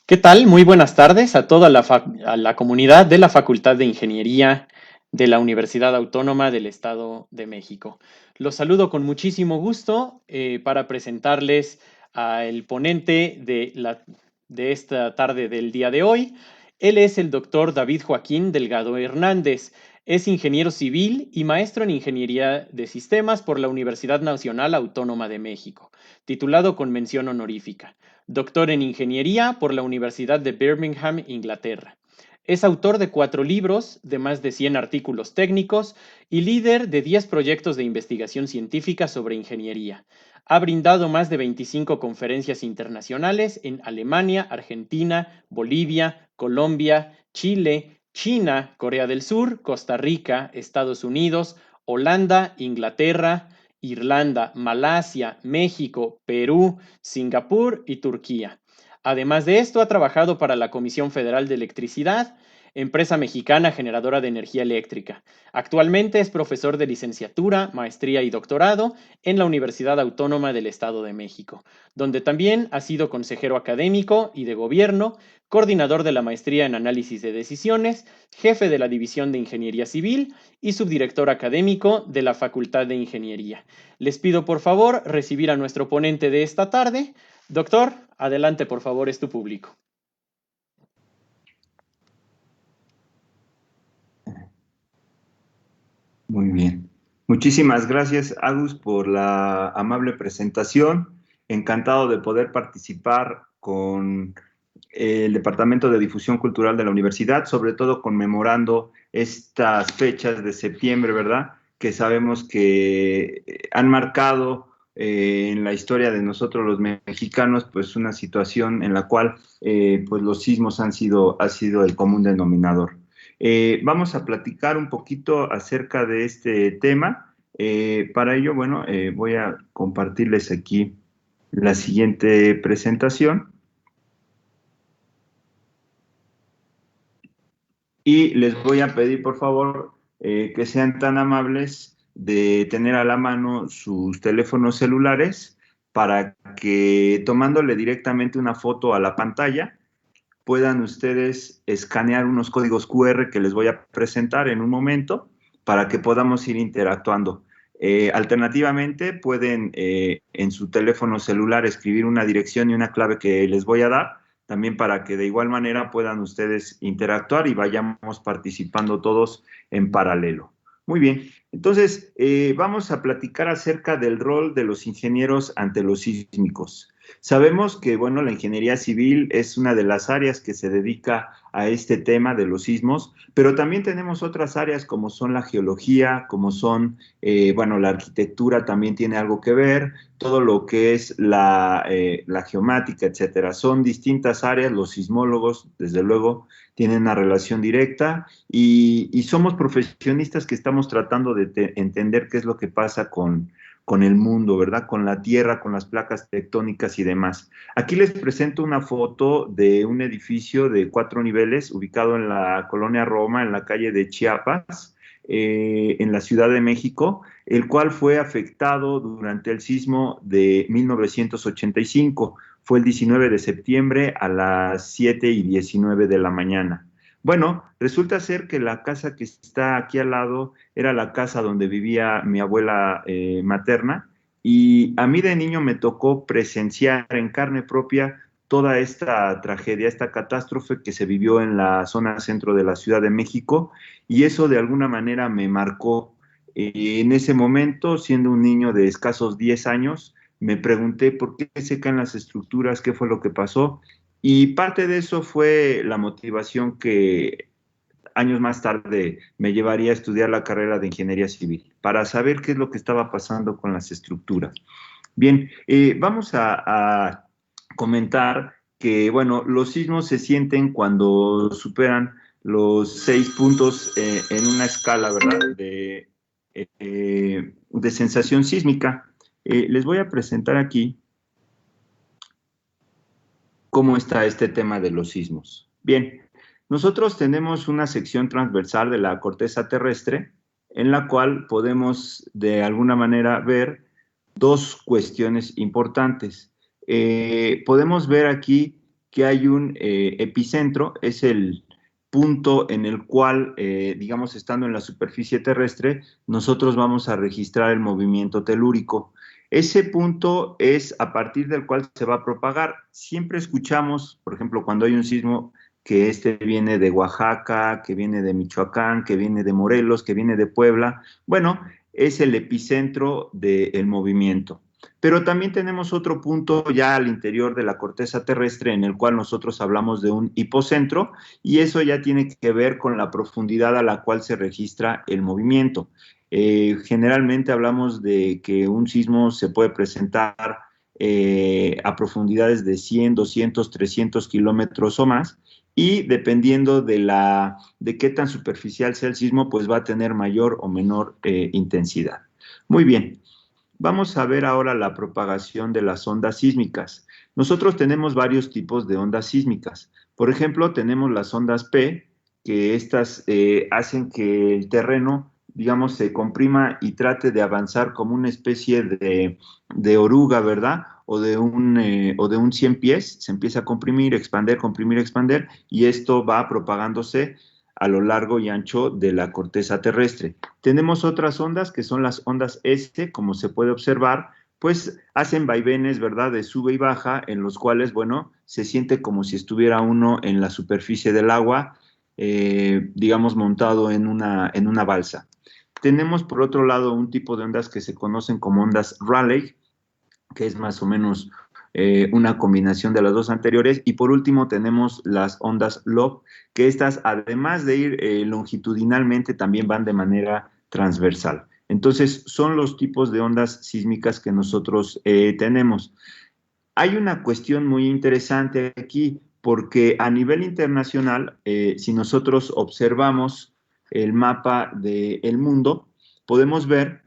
¿Qué tal? Muy buenas tardes a toda a la comunidad de la Facultad de Ingeniería de la Universidad Autónoma del Estado de México. Los saludo con muchísimo gusto para presentarles al ponente de esta tarde del día de hoy. Él es el doctor David Joaquín Delgado Hernández. Es ingeniero civil y maestro en Ingeniería de Sistemas por la Universidad Nacional Autónoma de México, titulado con mención honorífica. Doctor en Ingeniería por la Universidad de Birmingham, Inglaterra. Es autor de 4 libros, de más de 100 artículos técnicos y líder de 10 proyectos de investigación científica sobre ingeniería. Ha brindado más de 25 conferencias internacionales en Alemania, Argentina, Bolivia, Colombia, Chile, China, Corea del Sur, Costa Rica, Estados Unidos, Holanda, Inglaterra, Irlanda, Malasia, México, Perú, Singapur y Turquía. Además de esto, ha trabajado para la Comisión Federal de Electricidad, empresa mexicana generadora de energía eléctrica. Actualmente es profesor de licenciatura, maestría y doctorado en la Universidad Autónoma del Estado de México, donde también ha sido consejero académico y de gobierno, coordinador de la maestría en análisis de decisiones, jefe de la División de Ingeniería Civil y subdirector académico de la Facultad de Ingeniería. Les pido por favor recibir a nuestro ponente de esta tarde. Doctor, adelante por favor, es tu público. Muy bien. Muchísimas gracias, Agus, por la amable presentación. Encantado de poder participar con el Departamento de Difusión Cultural de la Universidad, sobre todo conmemorando estas fechas de septiembre, ¿verdad? Que sabemos que han marcado en la historia de nosotros los mexicanos, pues una situación en la cual pues los sismos ha sido el común denominador. Vamos a platicar un poquito acerca de este tema. Para ello, bueno, voy a compartirles aquí la siguiente presentación y les voy a pedir, por favor, que sean tan amables de tener a la mano sus teléfonos celulares para que tomándole directamente una foto a la pantalla, puedan ustedes escanear unos códigos QR que les voy a presentar en un momento para que podamos ir interactuando. Alternativamente, pueden en su teléfono celular escribir una dirección y una clave que les voy a dar, también para que de igual manera puedan ustedes interactuar y vayamos participando todos en paralelo. Muy bien, entonces vamos a platicar acerca del rol de los ingenieros ante los sísmicos. Sabemos que, bueno, la ingeniería civil es una de las áreas que se dedica a este tema de los sismos, pero también tenemos otras áreas como son la geología, como son, bueno, la arquitectura también tiene algo que ver, todo lo que es la geomática, etcétera. Son distintas áreas, los sismólogos, desde luego, tienen una relación directa y somos profesionistas que estamos tratando de entender qué es lo que pasa con el mundo, ¿verdad? Con la Tierra, con las placas tectónicas y demás. Aquí les presento una foto de un edificio de 4 niveles ubicado en la colonia Roma, en la calle de Chiapas, en la Ciudad de México, el cual fue afectado durante el sismo de 1985. Fue el 19 de septiembre a las 7:19 de la mañana. Bueno, resulta ser que la casa que está aquí al lado era la casa donde vivía mi abuela materna y a mí de niño me tocó presenciar en carne propia toda esta tragedia, esta catástrofe que se vivió en la zona centro de la Ciudad de México y eso de alguna manera me marcó. En ese momento, siendo un niño de escasos 10 años, me pregunté por qué se caen las estructuras, qué fue lo que pasó y parte de eso fue la motivación que años más tarde me llevaría a estudiar la carrera de ingeniería civil para saber qué es lo que estaba pasando con las estructuras. Bien, vamos a comentar que, bueno, los sismos se sienten cuando superan los 6 puntos en una escala, ¿verdad? De sensación sísmica. Les voy a presentar aquí cómo está este tema de los sismos. Bien, nosotros tenemos una sección transversal de la corteza terrestre en la cual podemos de alguna manera ver dos cuestiones importantes. Podemos ver aquí que hay un epicentro, es el punto en el cual, digamos, estando en la superficie terrestre, nosotros vamos a registrar el movimiento telúrico. Ese punto es a partir del cual se va a propagar. Siempre escuchamos, por ejemplo, cuando hay un sismo, que este viene de Oaxaca, que viene de Michoacán, que viene de Morelos, que viene de Puebla. Bueno, es el epicentro del movimiento. Pero también tenemos otro punto ya al interior de la corteza terrestre en el cual nosotros hablamos de un hipocentro y eso ya tiene que ver con la profundidad a la cual se registra el movimiento. Generalmente hablamos de que un sismo se puede presentar a profundidades de 100, 200, 300 kilómetros o más y dependiendo de qué tan superficial sea el sismo, pues va a tener mayor o menor intensidad. Muy bien. Vamos a ver ahora la propagación de las ondas sísmicas. Nosotros tenemos varios tipos de ondas sísmicas. Por ejemplo, tenemos las ondas P, que estas hacen que el terreno, digamos, se comprima y trate de avanzar como una especie de oruga, ¿verdad? O de un 100 pies, se empieza a comprimir, expander, y esto va propagándose a lo largo y ancho de la corteza terrestre. Tenemos otras ondas que son las ondas S, como se puede observar, pues hacen vaivenes, ¿verdad?, de sube y baja, en los cuales, bueno, se siente como si estuviera uno en la superficie del agua, digamos, montado en una balsa. Tenemos, por otro lado, un tipo de ondas que se conocen como ondas Rayleigh, que es más o menos una combinación de las dos anteriores. Y por último tenemos las ondas Love, que estas, además de ir longitudinalmente, también van de manera transversal. Entonces, son los tipos de ondas sísmicas que nosotros tenemos. Hay una cuestión muy interesante aquí, porque a nivel internacional, si nosotros observamos el mapa del mundo, podemos ver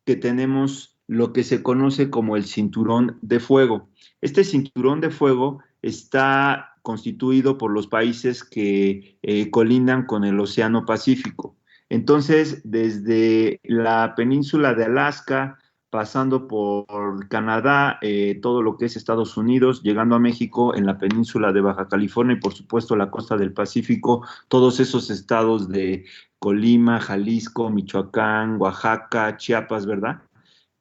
que tenemos lo que se conoce como el cinturón de fuego. Este cinturón de fuego está constituido por los países que colindan con el Océano Pacífico. Entonces, desde la península de Alaska, pasando por Canadá, todo lo que es Estados Unidos, llegando a México, en la península de Baja California y por supuesto la costa del Pacífico, todos esos estados de Colima, Jalisco, Michoacán, Oaxaca, Chiapas, ¿verdad?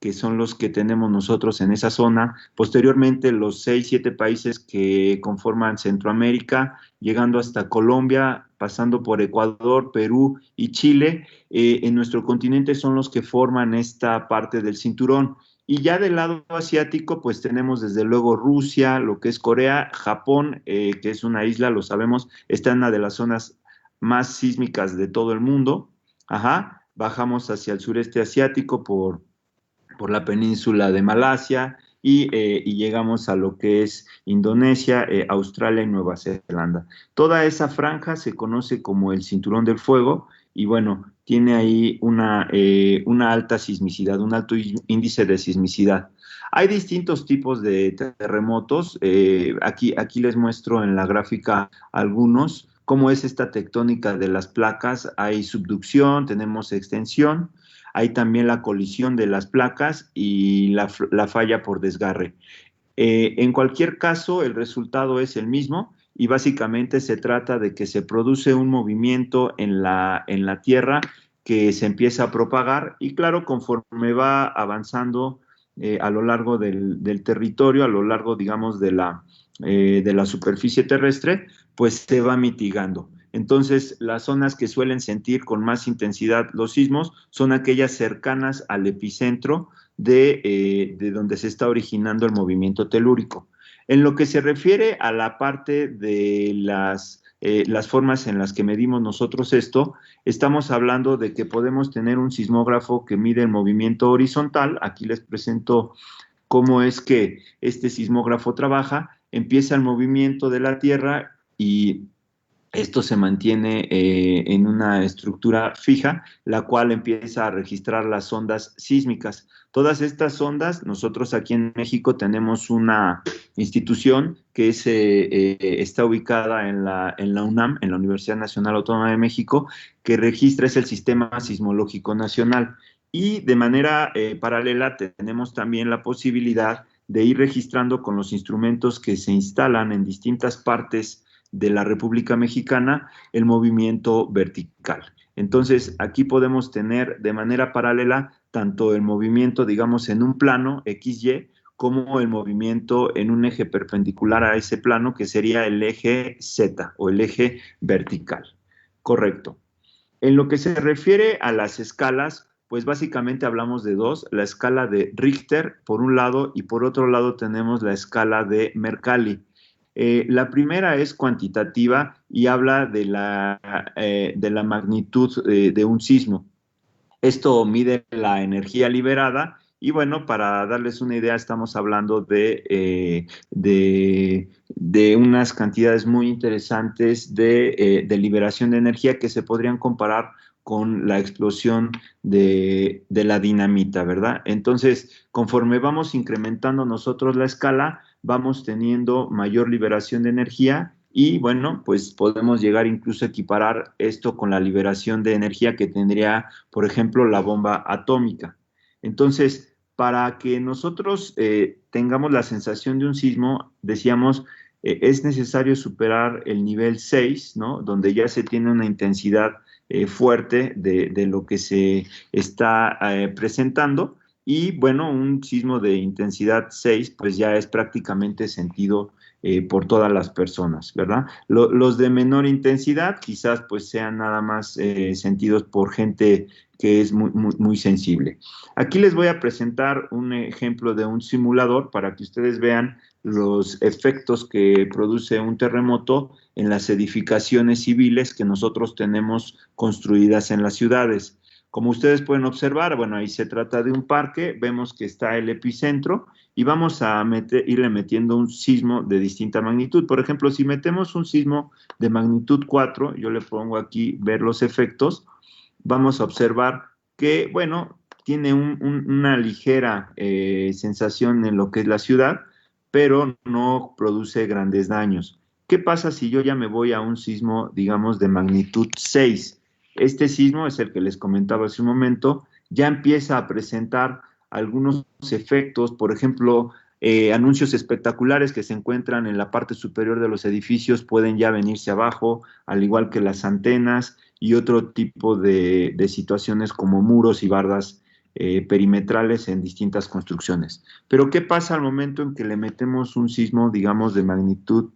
Que son los que tenemos nosotros en esa zona. Posteriormente, los 6, 7 países que conforman Centroamérica, llegando hasta Colombia, pasando por Ecuador, Perú y Chile, en nuestro continente son los que forman esta parte del cinturón. Y ya del lado asiático, pues tenemos desde luego Rusia, lo que es Corea, Japón, que es una isla, lo sabemos, está en una de las zonas más sísmicas de todo el mundo. Ajá, bajamos hacia el sureste asiático por la península de Malasia y llegamos a lo que es Indonesia, Australia y Nueva Zelanda. Toda esa franja se conoce como el Cinturón del Fuego y bueno, tiene ahí una alta sismicidad, un alto índice de sismicidad. Hay distintos tipos de terremotos. Aquí les muestro en la gráfica algunos. Cómo es esta tectónica de las placas. Hay subducción, tenemos extensión, hay también la colisión de las placas y la falla por desgarre. En cualquier caso, el resultado es el mismo y básicamente se trata de que se produce un movimiento en la Tierra que se empieza a propagar y claro, conforme va avanzando a lo largo del territorio, a lo largo, digamos, de la superficie terrestre, pues se va mitigando. Entonces, las zonas que suelen sentir con más intensidad los sismos son aquellas cercanas al epicentro de donde se está originando el movimiento telúrico. En lo que se refiere a la parte de las formas en las que medimos nosotros esto, estamos hablando de que podemos tener un sismógrafo que mide el movimiento horizontal. Aquí les presento cómo es que este sismógrafo trabaja. Empieza el movimiento de la Tierra y esto se mantiene en una estructura fija, la cual empieza a registrar las ondas sísmicas. Todas estas ondas, nosotros aquí en México tenemos una institución que está ubicada en la UNAM, en la Universidad Nacional Autónoma de México, que registra, es el Sistema Sismológico Nacional. Y de manera paralela tenemos también la posibilidad de ir registrando con los instrumentos que se instalan en distintas partes de la República Mexicana el movimiento vertical. Entonces, aquí podemos tener de manera paralela tanto el movimiento, digamos, en un plano XY, como el movimiento en un eje perpendicular a ese plano, que sería el eje Z o el eje vertical. Correcto. En lo que se refiere a las escalas, pues básicamente hablamos de dos, la escala de Richter por un lado y por otro lado tenemos la escala de Mercalli. La primera es cuantitativa y habla de la magnitud de un sismo. Esto mide la energía liberada y bueno, para darles una idea, estamos hablando de unas cantidades muy interesantes de liberación de energía que se podrían comparar con la explosión de la dinamita, ¿verdad? Entonces, conforme vamos incrementando nosotros la escala, vamos teniendo mayor liberación de energía y bueno, pues podemos llegar incluso a equiparar esto con la liberación de energía que tendría, por ejemplo, la bomba atómica. Entonces, para que nosotros tengamos la sensación de un sismo, decíamos, es necesario superar el nivel 6, ¿no? Donde ya se tiene una intensidad fuerte de lo que se está presentando. Y bueno, un sismo de intensidad 6, pues ya es prácticamente sentido por todas las personas, ¿verdad? Los de menor intensidad quizás pues sean nada más sentidos por gente que es muy sensible. Aquí les voy a presentar un ejemplo de un simulador para que ustedes vean los efectos que produce un terremoto en las edificaciones civiles que nosotros tenemos construidas en las ciudades. Como ustedes pueden observar, bueno, ahí se trata de un parque, vemos que está el epicentro y vamos a irle metiendo un sismo de distinta magnitud. Por ejemplo, si metemos un sismo de magnitud 4, yo le pongo aquí ver los efectos, vamos a observar que, bueno, tiene una ligera sensación en lo que es la ciudad, pero no produce grandes daños. ¿Qué pasa si yo ya me voy a un sismo, digamos, de magnitud 6? Este sismo es el que les comentaba hace un momento, ya empieza a presentar algunos efectos, por ejemplo, anuncios espectaculares que se encuentran en la parte superior de los edificios pueden ya venirse abajo, al igual que las antenas y otro tipo de situaciones como muros y bardas perimetrales en distintas construcciones. Pero ¿qué pasa al momento en que le metemos un sismo, digamos, de magnitud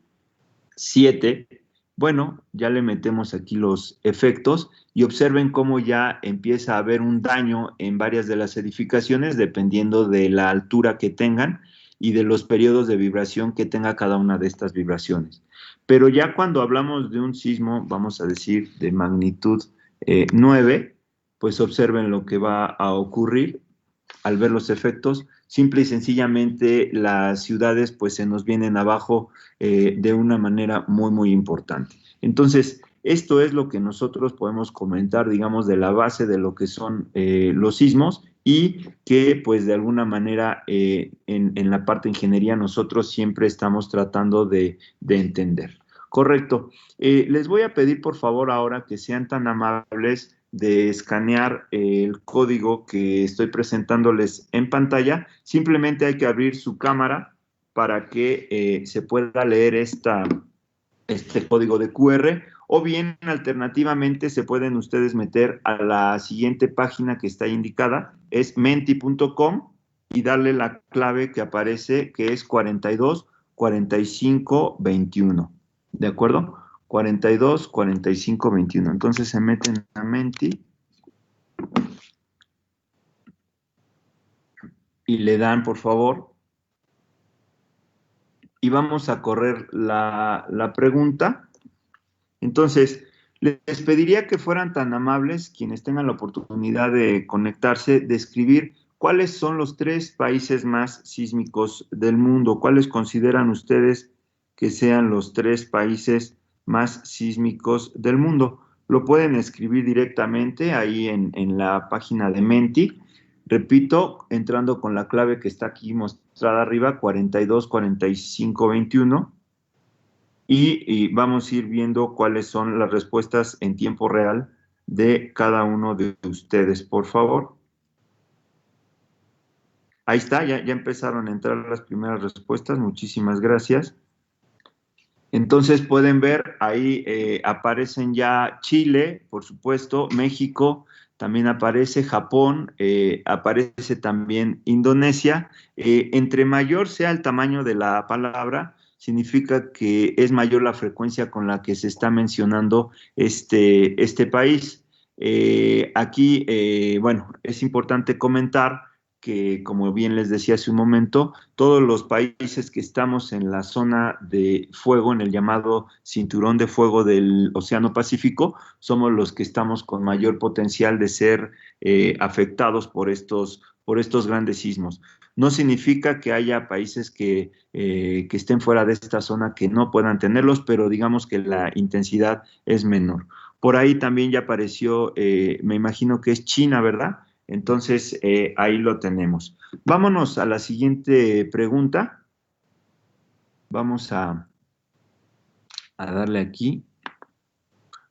7? Bueno, ya le metemos aquí los efectos y observen cómo ya empieza a haber un daño en varias de las edificaciones dependiendo de la altura que tengan y de los periodos de vibración que tenga cada una de estas vibraciones. Pero ya cuando hablamos de un sismo, vamos a decir de magnitud 9, pues observen lo que va a ocurrir al ver los efectos. Simple y sencillamente las ciudades pues se nos vienen abajo de una manera muy importante. Entonces, esto es lo que nosotros podemos comentar, digamos, de la base de lo que son los sismos y que pues de alguna manera en la parte de ingeniería nosotros siempre estamos tratando de entender. Correcto. Les voy a pedir por favor ahora que sean tan amables de escanear el código que estoy presentándoles en pantalla. Simplemente hay que abrir su cámara para que se pueda leer este código de QR o bien alternativamente se pueden ustedes meter a la siguiente página que está indicada, es menti.com y darle la clave que aparece que es 42 45 21. ¿De acuerdo? 42 45 21. Entonces se meten a Menti y le dan, por favor, y vamos a correr la pregunta. Entonces, les pediría que fueran tan amables, quienes tengan la oportunidad de conectarse, de escribir cuáles son los 3 países más sísmicos del mundo, cuáles consideran ustedes que sean los 3 países más sísmicos del mundo. Lo pueden escribir directamente ahí en la página de Menti. Repito, entrando con la clave que está aquí mostrada arriba, 42 45 21. Y vamos a ir viendo cuáles son las respuestas en tiempo real de cada uno de ustedes, por favor. Ahí está, ya empezaron a entrar las primeras respuestas. Muchísimas gracias. Entonces pueden ver, ahí aparecen ya Chile, por supuesto, México, también aparece Japón, aparece también Indonesia. Entre mayor sea el tamaño de la palabra, significa que es mayor la frecuencia con la que se está mencionando este país. Aquí, bueno, es importante comentar que, como bien les decía hace un momento, todos los países que estamos en la zona de fuego, en el llamado cinturón de fuego del Océano Pacífico, somos los que estamos con mayor potencial de ser afectados por estos grandes sismos. No significa que haya países que estén fuera de esta zona que no puedan tenerlos, pero digamos que la intensidad es menor. Por ahí también ya apareció, me imagino que es China, ¿verdad? Entonces, ahí lo tenemos. Vámonos a la siguiente pregunta. Vamos a darle aquí.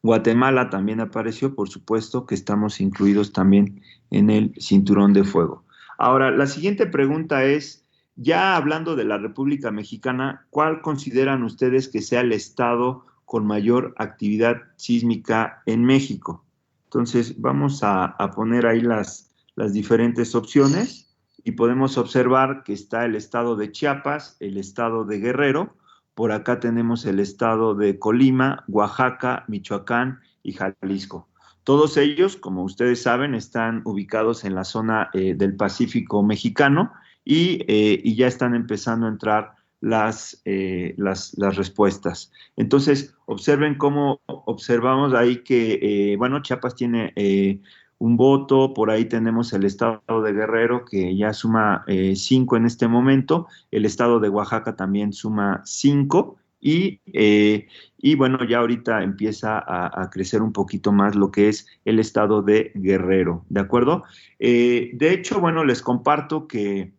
Guatemala también apareció, por supuesto que estamos incluidos también en el cinturón de fuego. Ahora, la siguiente pregunta es, ya hablando de la República Mexicana, ¿cuál consideran ustedes que sea el estado con mayor actividad sísmica en México? Entonces, vamos a poner ahí las diferentes opciones y podemos observar que está el estado de Chiapas, el estado de Guerrero. Por acá tenemos el estado de Colima, Oaxaca, Michoacán y Jalisco. Todos ellos, como ustedes saben, están ubicados en la zona del Pacífico mexicano y ya están empezando a entrar las respuestas. Entonces, observen cómo observamos ahí que, bueno, Chiapas tiene un voto, por ahí tenemos el estado de Guerrero que ya suma 5 en este momento, el estado de Oaxaca también suma 5 y bueno, ya ahorita empieza a crecer un poquito más lo que es el estado de Guerrero, ¿de acuerdo? De hecho, bueno, les comparto que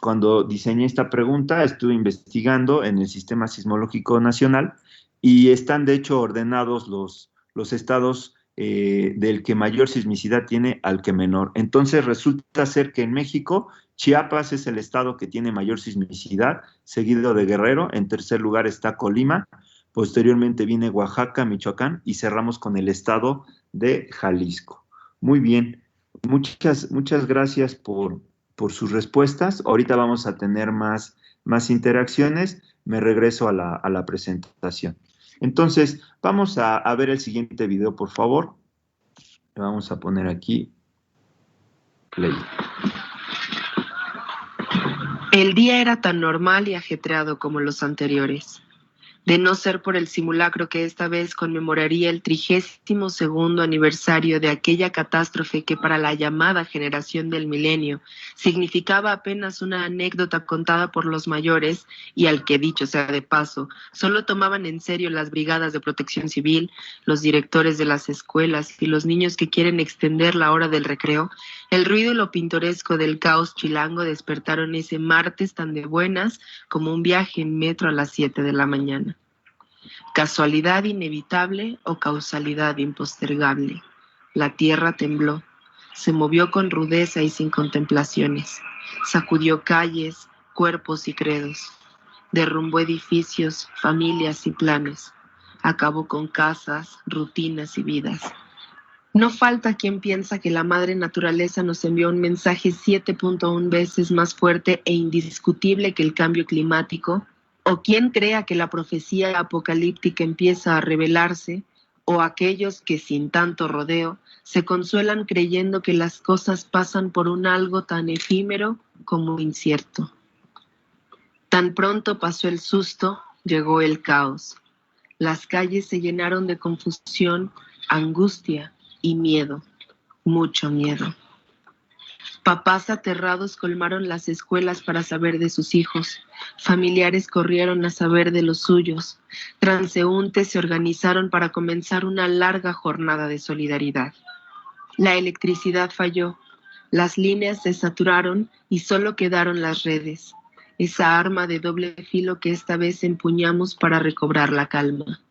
cuando diseñé esta pregunta estuve investigando en el Sistema Sismológico Nacional y están de hecho ordenados los estados del que mayor sismicidad tiene al que menor. Entonces resulta ser que en México Chiapas es el estado que tiene mayor sismicidad, seguido de Guerrero, en tercer lugar está Colima, posteriormente viene Oaxaca, Michoacán y cerramos con el estado de Jalisco. Muy bien, muchas gracias por sus respuestas. Ahorita vamos a tener más interacciones. Me regreso a la presentación. Entonces, vamos a ver el siguiente video, por favor. Le vamos a poner aquí play. El día era tan normal y ajetreado como los anteriores. De no ser por el simulacro que esta vez conmemoraría el 32º aniversario de aquella catástrofe que para la llamada generación del milenio significaba apenas una anécdota contada por los mayores y al que, dicho sea de paso, solo tomaban en serio las brigadas de protección civil, los directores de las escuelas y los niños que quieren extender la hora del recreo, el ruido y lo pintoresco del caos chilango despertaron ese martes tan de buenas como un viaje en metro a las 7 de la mañana. Casualidad inevitable o causalidad impostergable. La tierra tembló, se movió con rudeza y sin contemplaciones, sacudió calles, cuerpos y credos, derrumbó edificios, familias y planes, acabó con casas, rutinas y vidas. No falta quien piensa que la madre naturaleza nos envió un mensaje 7.1 veces más fuerte e indiscutible que el cambio climático, o quien crea que la profecía apocalíptica empieza a revelarse, o aquellos que sin tanto rodeo se consuelan creyendo que las cosas pasan por un algo tan efímero como incierto. Tan pronto pasó el susto, llegó el caos. Las calles se llenaron de confusión, angustia y miedo, mucho miedo. Papás aterrados colmaron las escuelas para saber de sus hijos, familiares corrieron a saber de los suyos, transeúntes se organizaron para comenzar una larga jornada de solidaridad. La electricidad falló, las líneas se saturaron y solo quedaron las redes, esa arma de doble filo que esta vez empuñamos para recobrar la calma.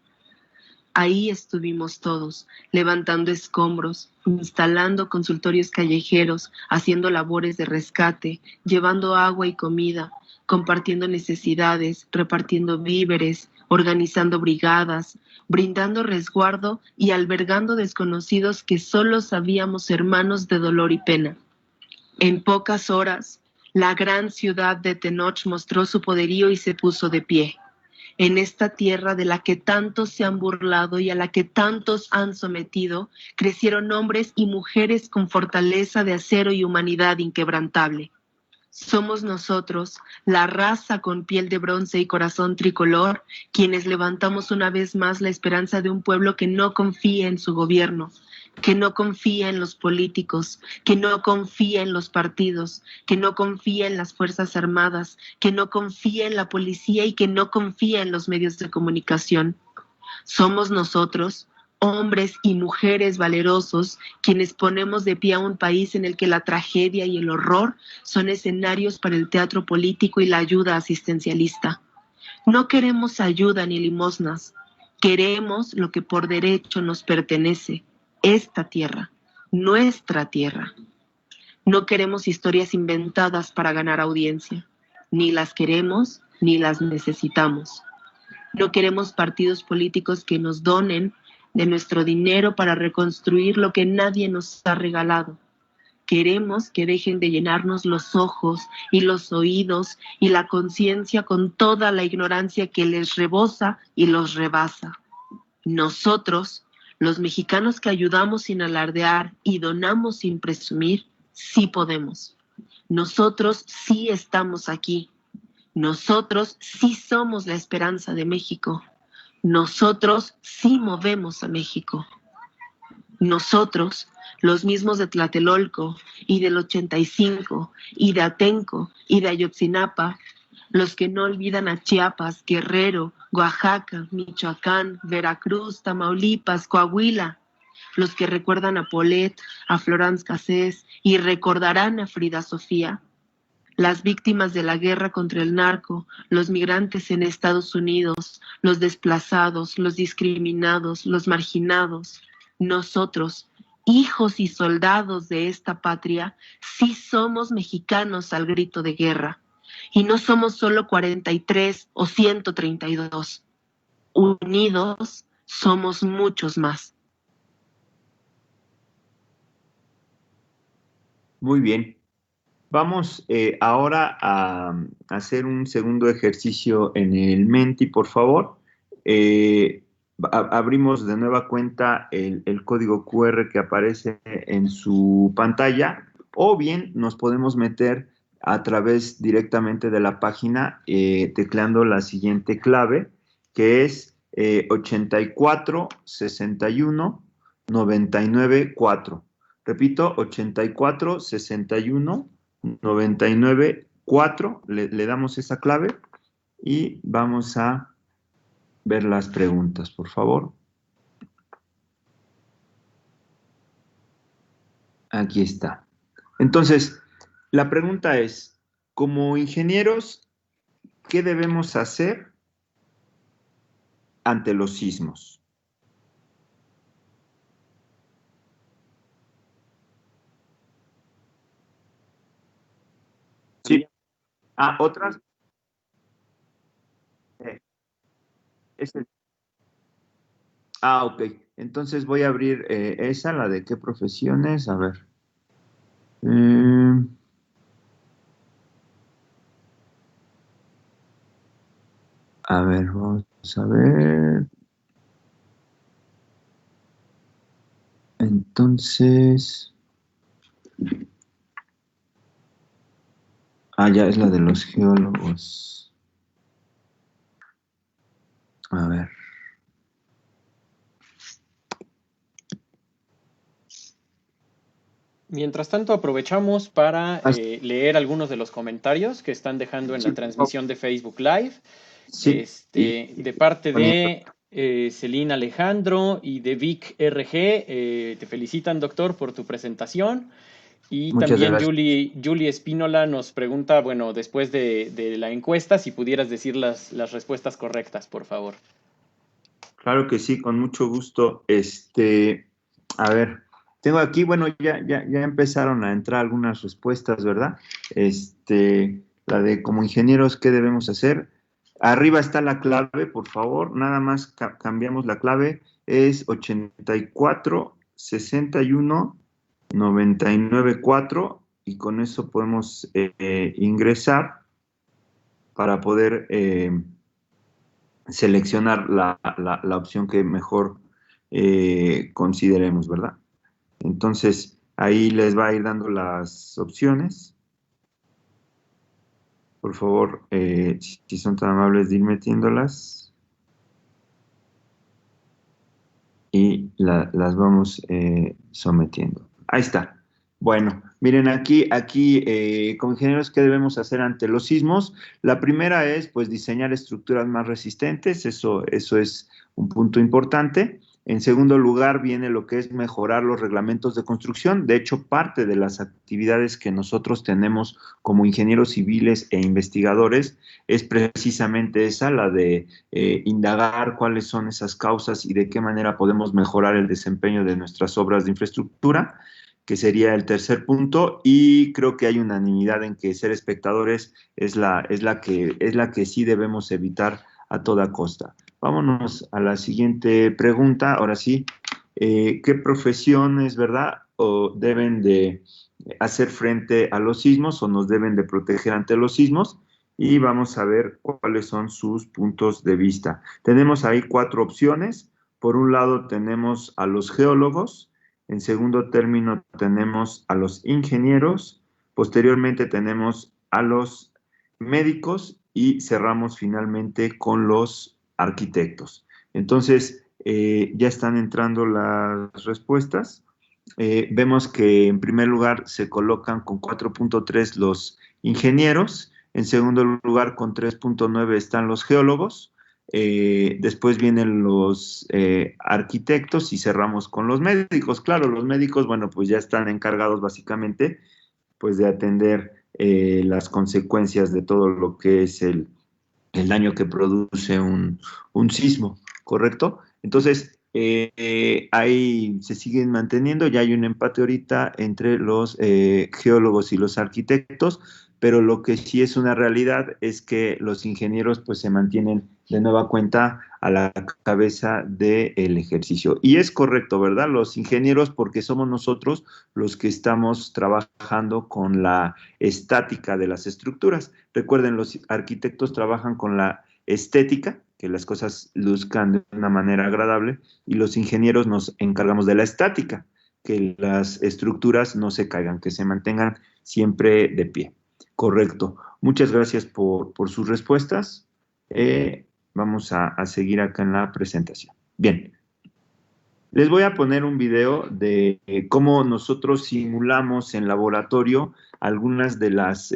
Ahí estuvimos todos, levantando escombros, instalando consultorios callejeros, haciendo labores de rescate, llevando agua y comida, compartiendo necesidades, repartiendo víveres, organizando brigadas, brindando resguardo y albergando desconocidos que solo sabíamos hermanos de dolor y pena. En pocas horas, la gran ciudad de Tenoch mostró su poderío y se puso de pie. En esta tierra de la que tantos se han burlado y a la que tantos han sometido, crecieron hombres y mujeres con fortaleza de acero y humanidad inquebrantable. Somos nosotros, la raza con piel de bronce y corazón tricolor, quienes levantamos una vez más la esperanza de un pueblo que no confía en su gobierno, que no confía en los políticos, que no confía en los partidos, que no confía en las Fuerzas Armadas, que no confía en la policía y que no confía en los medios de comunicación. Somos nosotros, hombres y mujeres valerosos, quienes ponemos de pie a un país en el que la tragedia y el horror son escenarios para el teatro político y la ayuda asistencialista. No queremos ayuda ni limosnas, queremos lo que por derecho nos pertenece, esta tierra, nuestra tierra. No queremos historias inventadas para ganar audiencia, ni las queremos ni las necesitamos. No queremos partidos políticos que nos donen de nuestro dinero para reconstruir lo que nadie nos ha regalado. Queremos que dejen de llenarnos los ojos y los oídos y la conciencia con toda la ignorancia que les rebosa y los rebasa. Nosotros, los mexicanos que ayudamos sin alardear y donamos sin presumir, sí podemos. Nosotros sí estamos aquí. Nosotros sí somos la esperanza de México. Nosotros sí movemos a México. Nosotros, los mismos de Tlatelolco y del 85 y de Atenco y de Ayotzinapa, los que no olvidan a Chiapas, Guerrero, Oaxaca, Michoacán, Veracruz, Tamaulipas, Coahuila, los que recuerdan a Paulette, a Florence Cassés y recordarán a Frida Sofía, las víctimas de la guerra contra el narco, los migrantes en Estados Unidos, los desplazados, los discriminados, los marginados. Nosotros, hijos y soldados de esta patria, sí somos mexicanos al grito de guerra. Y no somos solo 43 o 132. Unidos somos muchos más. Muy bien. Vamos ahora a hacer un segundo ejercicio en el Menti, por favor. Abrimos de nueva cuenta el código QR que aparece en su pantalla, o bien nos podemos meter a través directamente de la página tecleando la siguiente clave, que es 84 61 99 4. Repito, 84 61 99 4, le damos esa clave y vamos a ver las preguntas, por favor. Aquí está. Entonces, la pregunta es, como ingenieros, ¿qué debemos hacer ante los sismos? Sí. Otras. Ok. Entonces voy a abrir esa, la de qué profesiones. A ver. A ver, vamos a ver. Entonces. Ya es la de los geólogos. A ver. Mientras tanto, aprovechamos para leer algunos de los comentarios que están dejando en la transmisión de Facebook Live. Sí. De parte de Celina Alejandro y de Vic RG, te felicitan, doctor, por tu presentación. Y Muchas también gracias. Julie Espínola nos pregunta, bueno, después de la encuesta, si pudieras decir las respuestas correctas, por favor. Claro que sí, con mucho gusto. A ver, tengo aquí, bueno, ya empezaron a entrar algunas respuestas, ¿verdad? La de como ingenieros, ¿qué debemos hacer? Arriba está la clave, por favor, nada más cambiamos la clave, es 84 61 99 4 y con eso podemos ingresar para poder seleccionar la opción que mejor consideremos, ¿verdad? Entonces, ahí les va a ir dando las opciones. Por favor, si son tan amables de ir metiéndolas y las vamos sometiendo. Ahí está. Bueno, miren aquí como ingenieros, ¿qué debemos hacer ante los sismos? La primera es, pues, diseñar estructuras más resistentes, eso es un punto importante. En segundo lugar, viene lo que es mejorar los reglamentos de construcción. De hecho, parte de las actividades que nosotros tenemos como ingenieros civiles e investigadores es precisamente esa, la de indagar cuáles son esas causas y de qué manera podemos mejorar el desempeño de nuestras obras de infraestructura, que sería el tercer punto, y creo que hay unanimidad en que ser espectadores es la que sí debemos evitar a toda costa. Vámonos a la siguiente pregunta. Ahora sí, ¿qué profesiones, verdad, o deben de hacer frente a los sismos o nos deben de proteger ante los sismos? Y vamos a ver cuáles son sus puntos de vista. Tenemos ahí 4 opciones. Por un lado tenemos a los geólogos, en segundo término tenemos a los ingenieros, posteriormente tenemos a los médicos y cerramos finalmente con los arquitectos. Entonces, ya están entrando las respuestas. Vemos que en primer lugar se colocan con 4.3 los ingenieros, en segundo lugar con 3.9 están los geólogos, después vienen los arquitectos y cerramos con los médicos. Claro, los médicos, bueno, pues ya están encargados básicamente pues de atender las consecuencias de todo lo que es el daño que produce un sismo, ¿correcto? Entonces, ahí se siguen manteniendo, ya hay un empate ahorita entre los geólogos y los arquitectos, pero lo que sí es una realidad es que los ingenieros pues se mantienen de nueva cuenta a la cabeza del ejercicio. Y es correcto, ¿verdad? Los ingenieros, porque somos nosotros los que estamos trabajando con la estática de las estructuras. Recuerden, los arquitectos trabajan con la estética, que las cosas luzcan de una manera agradable, y los ingenieros nos encargamos de la estática, que las estructuras no se caigan, que se mantengan siempre de pie. Correcto. Muchas gracias por sus respuestas. Vamos a seguir acá en la presentación. Bien. Les voy a poner un video de cómo nosotros simulamos en laboratorio algunas de las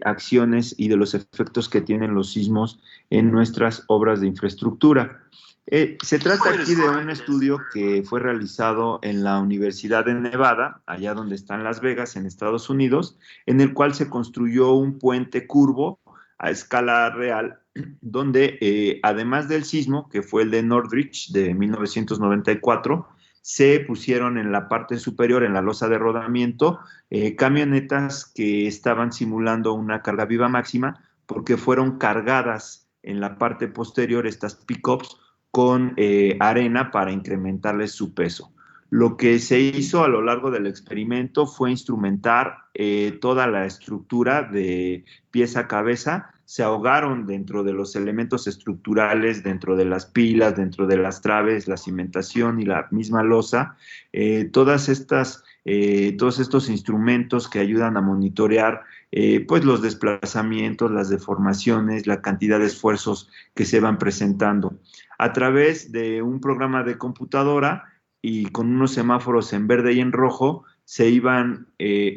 acciones y de los efectos que tienen los sismos en nuestras obras de infraestructura. Se trata aquí de un estudio que fue realizado en la Universidad de Nevada, allá donde está en Las Vegas, en Estados Unidos, en el cual se construyó un puente curvo a escala real, donde además del sismo, que fue el de Northridge de 1994, se pusieron en la parte superior, en la losa de rodamiento, camionetas que estaban simulando una carga viva máxima porque fueron cargadas en la parte posterior estas pick-ups con arena para incrementarles su peso. Lo que se hizo a lo largo del experimento fue instrumentar toda la estructura de pieza a cabeza. Se ahogaron dentro de los elementos estructurales, dentro de las pilas, dentro de las traves, la cimentación y la misma losa. Todos estos instrumentos que ayudan a monitorear pues los desplazamientos, las deformaciones, la cantidad de esfuerzos que se van presentando. A través de un programa de computadora y con unos semáforos en verde y en rojo, se iban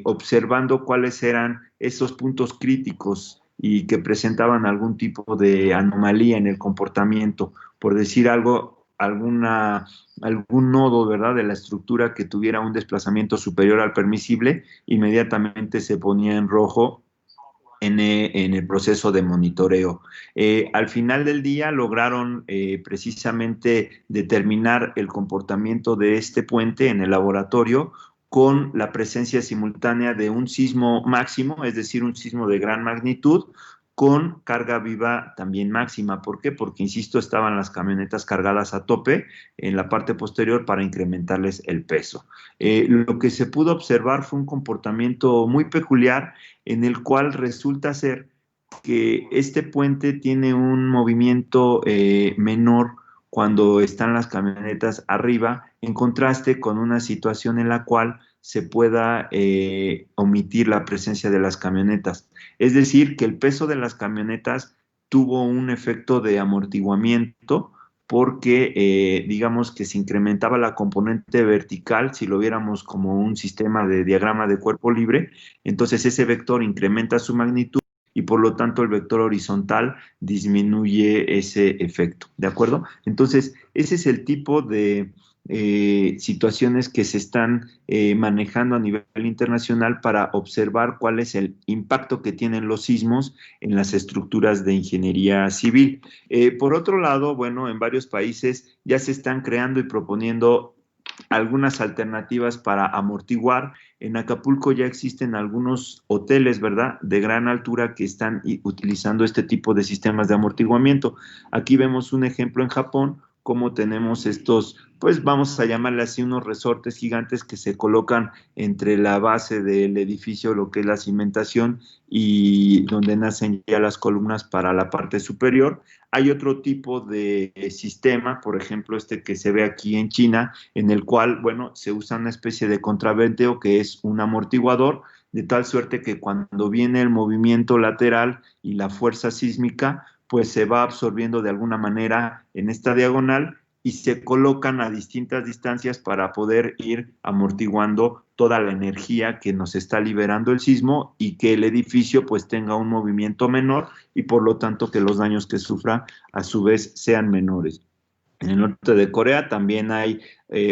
observando cuáles eran esos puntos críticos y que presentaban algún tipo de anomalía en el comportamiento, por decir algo, algún nodo, ¿verdad?, de la estructura que tuviera un desplazamiento superior al permisible, inmediatamente se ponía en rojo en el proceso de monitoreo. Al final del día lograron precisamente determinar el comportamiento de este puente en el laboratorio con la presencia simultánea de un sismo máximo, es decir, un sismo de gran magnitud, con carga viva también máxima. ¿Por qué? Porque, insisto, estaban las camionetas cargadas a tope en la parte posterior para incrementarles el peso. Lo que se pudo observar fue un comportamiento muy peculiar en el cual resulta ser que este puente tiene un movimiento menor cuando están las camionetas arriba, en contraste con una situación en la cual se pueda omitir la presencia de las camionetas. Es decir, que el peso de las camionetas tuvo un efecto de amortiguamiento porque digamos que se incrementaba la componente vertical, si lo viéramos como un sistema de diagrama de cuerpo libre, entonces ese vector incrementa su magnitud y por lo tanto el vector horizontal disminuye ese efecto, ¿de acuerdo? Entonces, ese es el tipo de situaciones que se están manejando a nivel internacional para observar cuál es el impacto que tienen los sismos en las estructuras de ingeniería civil. Por otro lado, bueno, en varios países ya se están creando y proponiendo algunas alternativas para amortiguar. En Acapulco ya existen algunos hoteles, ¿verdad?, de gran altura que están utilizando este tipo de sistemas de amortiguamiento. Aquí vemos un ejemplo en Japón, cómo tenemos estos, pues vamos a llamarle así, unos resortes gigantes que se colocan entre la base del edificio, lo que es la cimentación, y donde nacen ya las columnas para la parte superior. Hay otro tipo de sistema, por ejemplo, este que se ve aquí en China, en el cual, bueno, se usa una especie de contraventeo que es un amortiguador, de tal suerte que cuando viene el movimiento lateral y la fuerza sísmica, pues se va absorbiendo de alguna manera en esta diagonal y se colocan a distintas distancias para poder ir amortiguando toda la energía que nos está liberando el sismo y que el edificio pues tenga un movimiento menor y por lo tanto que los daños que sufra a su vez sean menores. En el norte de Corea también hay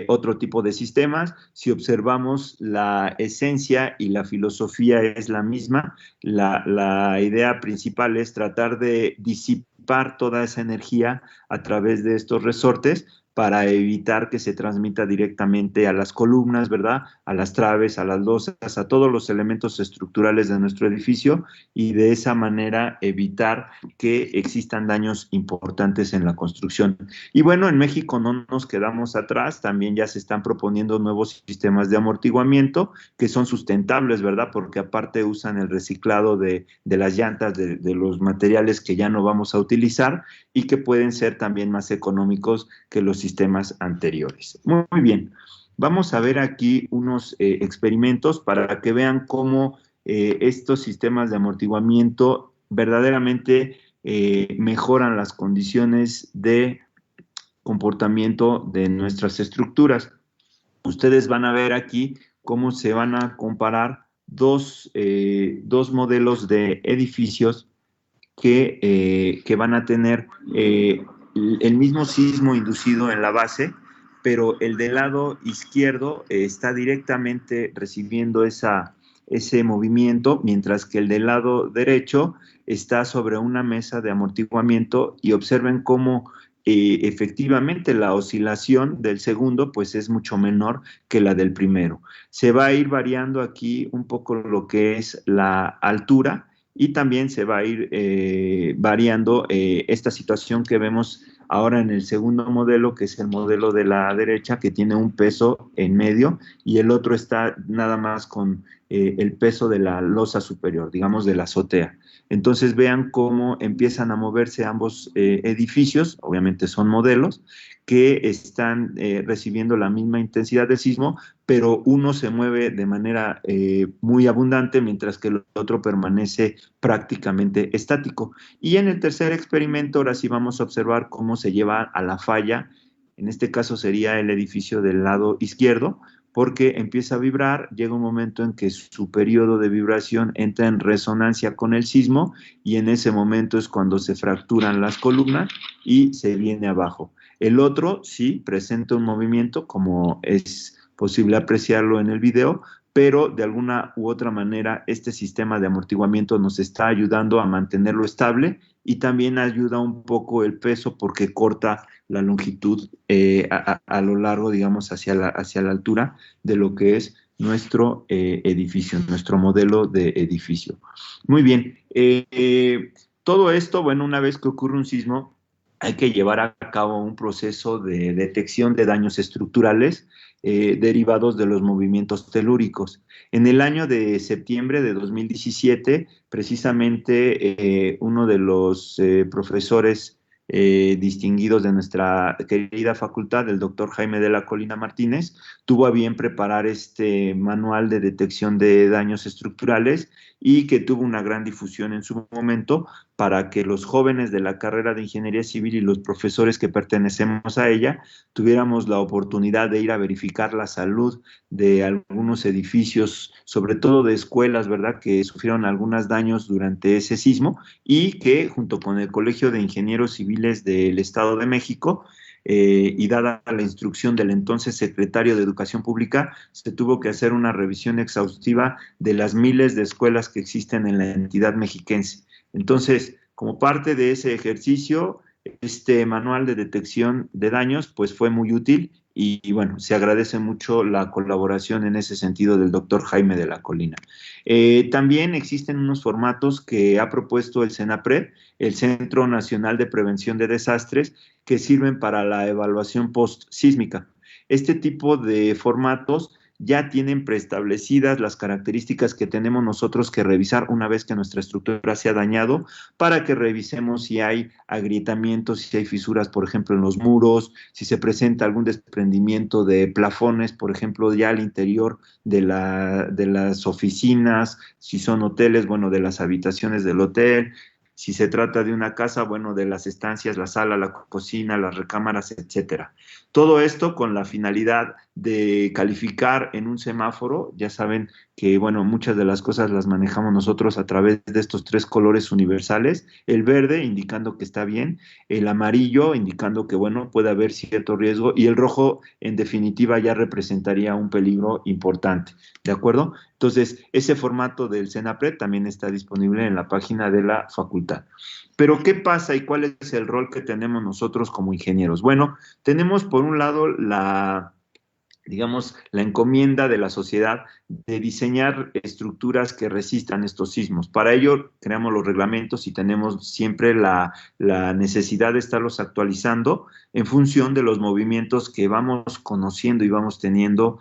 otro tipo de sistemas. Si observamos, la esencia y la filosofía es la misma. La idea principal es tratar de disipar toda esa energía a través de estos resortes para evitar que se transmita directamente a las columnas, ¿verdad?, a las traves, a las losas, a todos los elementos estructurales de nuestro edificio y de esa manera evitar que existan daños importantes en la construcción. Y bueno, en México no nos quedamos atrás, también ya se están proponiendo nuevos sistemas de amortiguamiento que son sustentables, ¿verdad? Porque aparte usan el reciclado de las llantas, de los materiales que ya no vamos a utilizar y que pueden ser también más económicos que los sistemas anteriores. Muy bien, vamos a ver aquí unos experimentos para que vean cómo estos sistemas de amortiguamiento verdaderamente mejoran las condiciones de comportamiento de nuestras estructuras. Ustedes van a ver aquí cómo se van a comparar dos modelos de edificios que van a tener el mismo sismo inducido en la base, pero el del lado izquierdo está directamente recibiendo ese movimiento, mientras que el del lado derecho está sobre una mesa de amortiguamiento y observen cómo efectivamente la oscilación del segundo pues es mucho menor que la del primero. Se va a ir variando aquí un poco lo que es la altura y también se va a ir variando esta situación que vemos ahora en el segundo modelo, que es el modelo de la derecha, que tiene un peso en medio y el otro está nada más con el peso de la losa superior, digamos de la azotea. Entonces vean cómo empiezan a moverse ambos edificios, obviamente son modelos, que están recibiendo la misma intensidad de sismo, pero uno se mueve de manera muy abundante, mientras que el otro permanece prácticamente estático. Y en el tercer experimento, ahora sí vamos a observar cómo se lleva a la falla, en este caso sería el edificio del lado izquierdo, porque empieza a vibrar, llega un momento en que su periodo de vibración entra en resonancia con el sismo y en ese momento es cuando se fracturan las columnas y se viene abajo. El otro sí presenta un movimiento, como es posible apreciarlo en el video, pero de alguna u otra manera este sistema de amortiguamiento nos está ayudando a mantenerlo estable y también ayuda un poco el peso porque corta la longitud a lo largo, digamos, hacia la altura de lo que es nuestro edificio, nuestro modelo de edificio. Muy bien. Todo esto, bueno, una vez que ocurre un sismo, hay que llevar a cabo un proceso de detección de daños estructurales derivados de los movimientos telúricos. En el año de septiembre de 2017, precisamente uno de los profesores distinguidos de nuestra querida facultad, el doctor Jaime de la Colina Martínez, tuvo a bien preparar este manual de detección de daños estructurales y que tuvo una gran difusión en su momento para que los jóvenes de la carrera de Ingeniería Civil y los profesores que pertenecemos a ella tuviéramos la oportunidad de ir a verificar la salud de algunos edificios, sobre todo de escuelas, ¿verdad?, que sufrieron algunos daños durante ese sismo y que junto con el Colegio de Ingenieros Civiles del Estado de México y dada la instrucción del entonces secretario de Educación Pública, se tuvo que hacer una revisión exhaustiva de las miles de escuelas que existen en la entidad mexiquense. Entonces, como parte de ese ejercicio, este manual de detección de daños pues fue muy útil y bueno, se agradece mucho la colaboración en ese sentido del doctor Jaime de la Colina. También existen unos formatos que ha propuesto el CENAPRED, el Centro Nacional de Prevención de Desastres, que sirven para la evaluación post-sísmica. Este tipo de formatos ya tienen preestablecidas las características que tenemos nosotros que revisar una vez que nuestra estructura se ha dañado, para que revisemos si hay agrietamientos, si hay fisuras, por ejemplo, en los muros, si se presenta algún desprendimiento de plafones, por ejemplo, ya al interior de las oficinas, si son hoteles, bueno, de las habitaciones del hotel, si se trata de una casa, bueno, de las estancias, la sala, la cocina, las recámaras, etcétera. Todo esto con la finalidad de calificar en un semáforo. Ya saben que, bueno, muchas de las cosas las manejamos nosotros a través de estos tres colores universales. El verde indicando que está bien, el amarillo indicando que, bueno, puede haber cierto riesgo y el rojo, en definitiva, ya representaría un peligro importante. ¿De acuerdo? Entonces, ese formato del CENAPRED también está disponible en la página de la facultad. Pero, ¿qué pasa y cuál es el rol que tenemos nosotros como ingenieros? Bueno, tenemos por un lado digamos, la encomienda de la sociedad de diseñar estructuras que resistan estos sismos. Para ello, creamos los reglamentos y tenemos siempre la necesidad de estarlos actualizando en función de los movimientos que vamos conociendo y vamos teniendo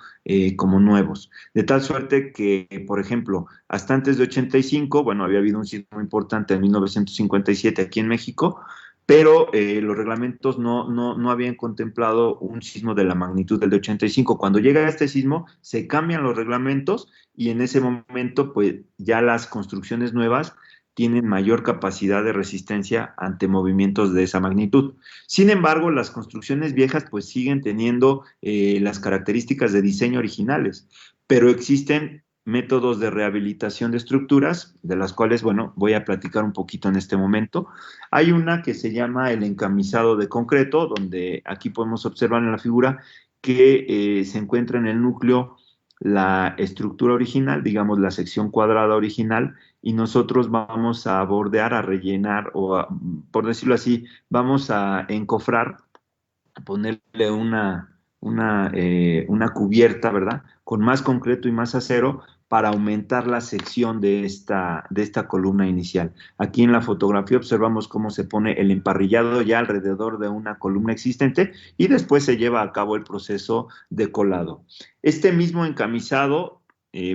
como nuevos. De tal suerte que, por ejemplo, hasta antes de 85, bueno, había habido un sismo importante en 1957 aquí en México, pero los reglamentos no habían contemplado un sismo de la magnitud del de 85. Cuando llega este sismo, se cambian los reglamentos y en ese momento, pues ya las construcciones nuevas tienen mayor capacidad de resistencia ante movimientos de esa magnitud. Sin embargo, las construcciones viejas pues siguen teniendo las características de diseño originales, pero existen métodos de rehabilitación de estructuras, de las cuales, bueno, voy a platicar un poquito en este momento. Hay una que se llama el encamisado de concreto, donde aquí podemos observar en la figura que se encuentra en el núcleo la estructura original, digamos la sección cuadrada original, y nosotros vamos a bordear, a rellenar, por decirlo así, vamos a encofrar, a ponerle una cubierta, ¿verdad?, con más concreto y más acero para aumentar la sección de esta columna inicial. Aquí en la fotografía observamos cómo se pone el emparrillado ya alrededor de una columna existente y después se lleva a cabo el proceso de colado. Este mismo encamisado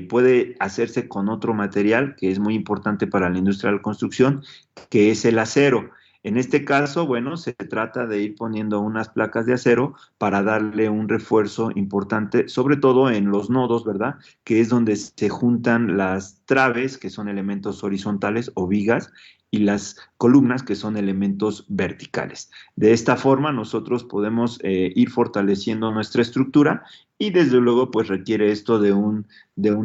puede hacerse con otro material que es muy importante para la industria de la construcción, que es el acero. En este caso, bueno, se trata de ir poniendo unas placas de acero para darle un refuerzo importante, sobre todo en los nodos, ¿verdad?, que es donde se juntan las traves, que son elementos horizontales o vigas, y las columnas, que son elementos verticales. De esta forma, nosotros podemos ir fortaleciendo nuestra estructura y, desde luego, pues requiere esto de un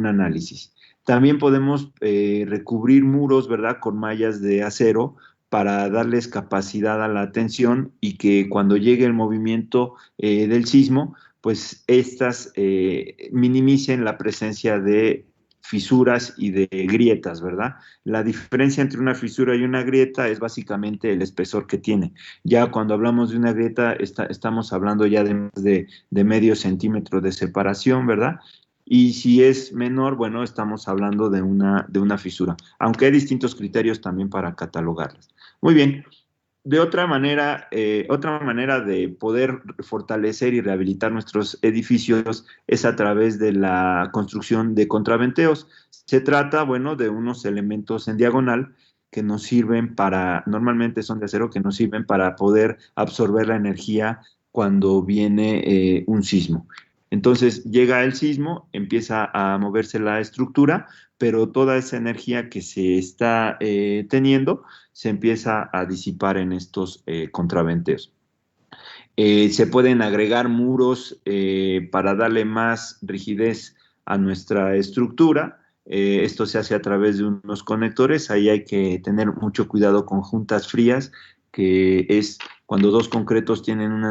análisis. También podemos recubrir muros, ¿verdad?, con mallas de acero, para darles capacidad a la tensión y que cuando llegue el movimiento del sismo, pues estas minimicen la presencia de fisuras y de grietas, ¿verdad? La diferencia entre una fisura y una grieta es básicamente el espesor que tiene. Ya cuando hablamos de una grieta, estamos hablando ya de más de medio centímetro de separación, ¿verdad? Y si es menor, bueno, estamos hablando de una fisura, aunque hay distintos criterios también para catalogarlas. Muy bien. De otra manera de poder fortalecer y rehabilitar nuestros edificios es a través de la construcción de contraventeos. Se trata, bueno, de unos elementos en diagonal que nos sirven para, normalmente son de acero, que nos sirven para poder absorber la energía cuando viene un sismo. Entonces llega el sismo, empieza a moverse la estructura, pero toda esa energía que se está teniendo se empieza a disipar en estos contraventeos. Se pueden agregar muros para darle más rigidez a nuestra estructura. Esto se hace a través de unos conectores. Ahí hay que tener mucho cuidado con juntas frías, que es cuando dos concretos tienen una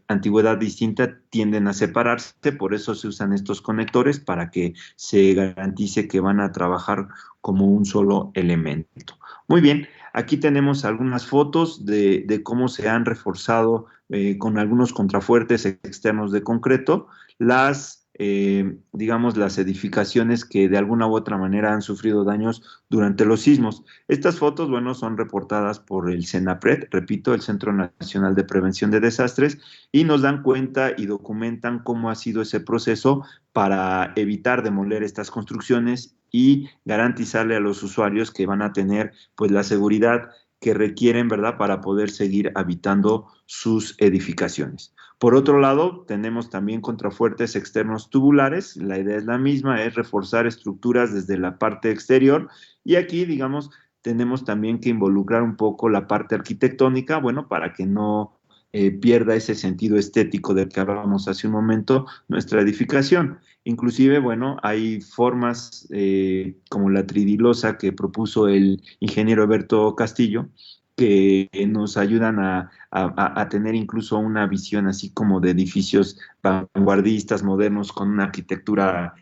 antigüedad distinta, tienden a separarse. Por eso se usan estos conectores para que se garantice que van a trabajar como un solo elemento. Muy bien, aquí tenemos algunas fotos de cómo se han reforzado con algunos contrafuertes externos de concreto digamos, las edificaciones que de alguna u otra manera han sufrido daños durante los sismos. Estas fotos, bueno, son reportadas por el CENAPRED, repito, el Centro Nacional de Prevención de Desastres, y nos dan cuenta y documentan cómo ha sido ese proceso para evitar demoler estas construcciones y garantizarle a los usuarios que van a tener, pues, la seguridad que requieren, ¿verdad?, para poder seguir habitando sus edificaciones. Por otro lado, tenemos también contrafuertes externos tubulares. La idea es la misma, es reforzar estructuras desde la parte exterior. Y aquí, digamos, tenemos también que involucrar un poco la parte arquitectónica, bueno, para que no pierda ese sentido estético del que hablábamos hace un momento, nuestra edificación. Inclusive, bueno, hay formas como la tridilosa que propuso el ingeniero Alberto Castillo, que nos ayudan a tener incluso una visión así como de edificios vanguardistas, modernos, con una arquitectura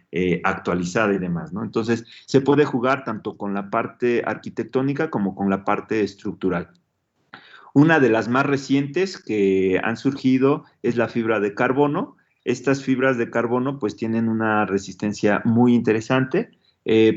actualizada y demás, ¿no? Entonces, se puede jugar tanto con la parte arquitectónica como con la parte estructural. Una de las más recientes que han surgido es la fibra de carbono. Estas fibras de carbono pues tienen una resistencia muy interesante.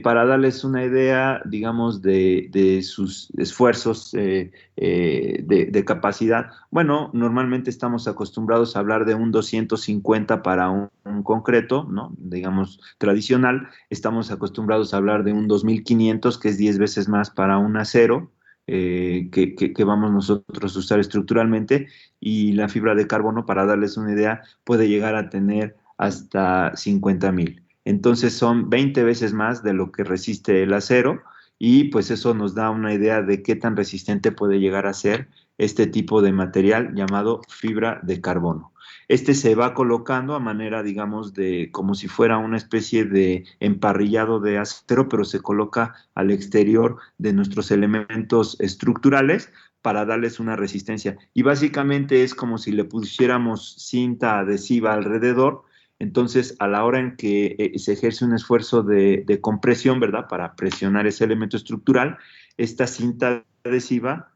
Para darles una idea, digamos, de sus esfuerzos de capacidad, bueno, normalmente estamos acostumbrados a hablar de un 250 para un concreto, ¿no? Digamos, tradicional. Estamos acostumbrados a hablar de un 2500, que es 10 veces más para un acero, que vamos nosotros a usar estructuralmente, y la fibra de carbono, para darles una idea, puede llegar a tener hasta 50,000. Entonces son 20 veces más de lo que resiste el acero, y pues eso nos da una idea de qué tan resistente puede llegar a ser este tipo de material llamado fibra de carbono. Este se va colocando a manera, digamos, de como si fuera una especie de emparrillado de acero, pero se coloca al exterior de nuestros elementos estructurales para darles una resistencia. Y básicamente es como si le pusiéramos cinta adhesiva alrededor. Entonces, a la hora en que se ejerce un esfuerzo de compresión, ¿verdad?, para presionar ese elemento estructural, esta cinta adhesiva,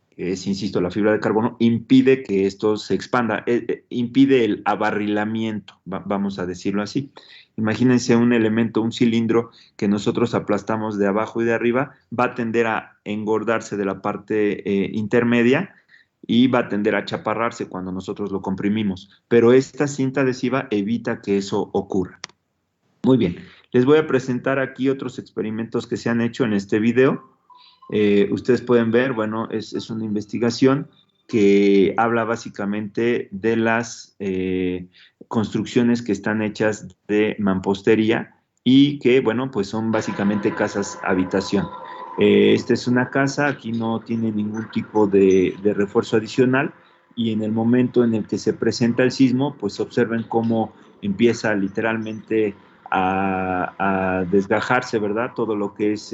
que es, insisto, la fibra de carbono, impide que esto se expanda, impide el abarrilamiento, vamos a decirlo así. Imagínense un elemento, un cilindro que nosotros aplastamos de abajo y de arriba, va a tender a engordarse de la parte intermedia y va a tender a chaparrarse cuando nosotros lo comprimimos. Pero esta cinta adhesiva evita que eso ocurra. Muy bien, les voy a presentar aquí otros experimentos que se han hecho en este video. Ustedes pueden ver, bueno, es una investigación que habla básicamente de las construcciones que están hechas de mampostería y que, bueno, pues son básicamente casas habitación. Esta es una casa, aquí no tiene ningún tipo de refuerzo adicional, y en el momento en el que se presenta el sismo, pues observen cómo empieza literalmente a desgajarse, ¿verdad?, todo lo que es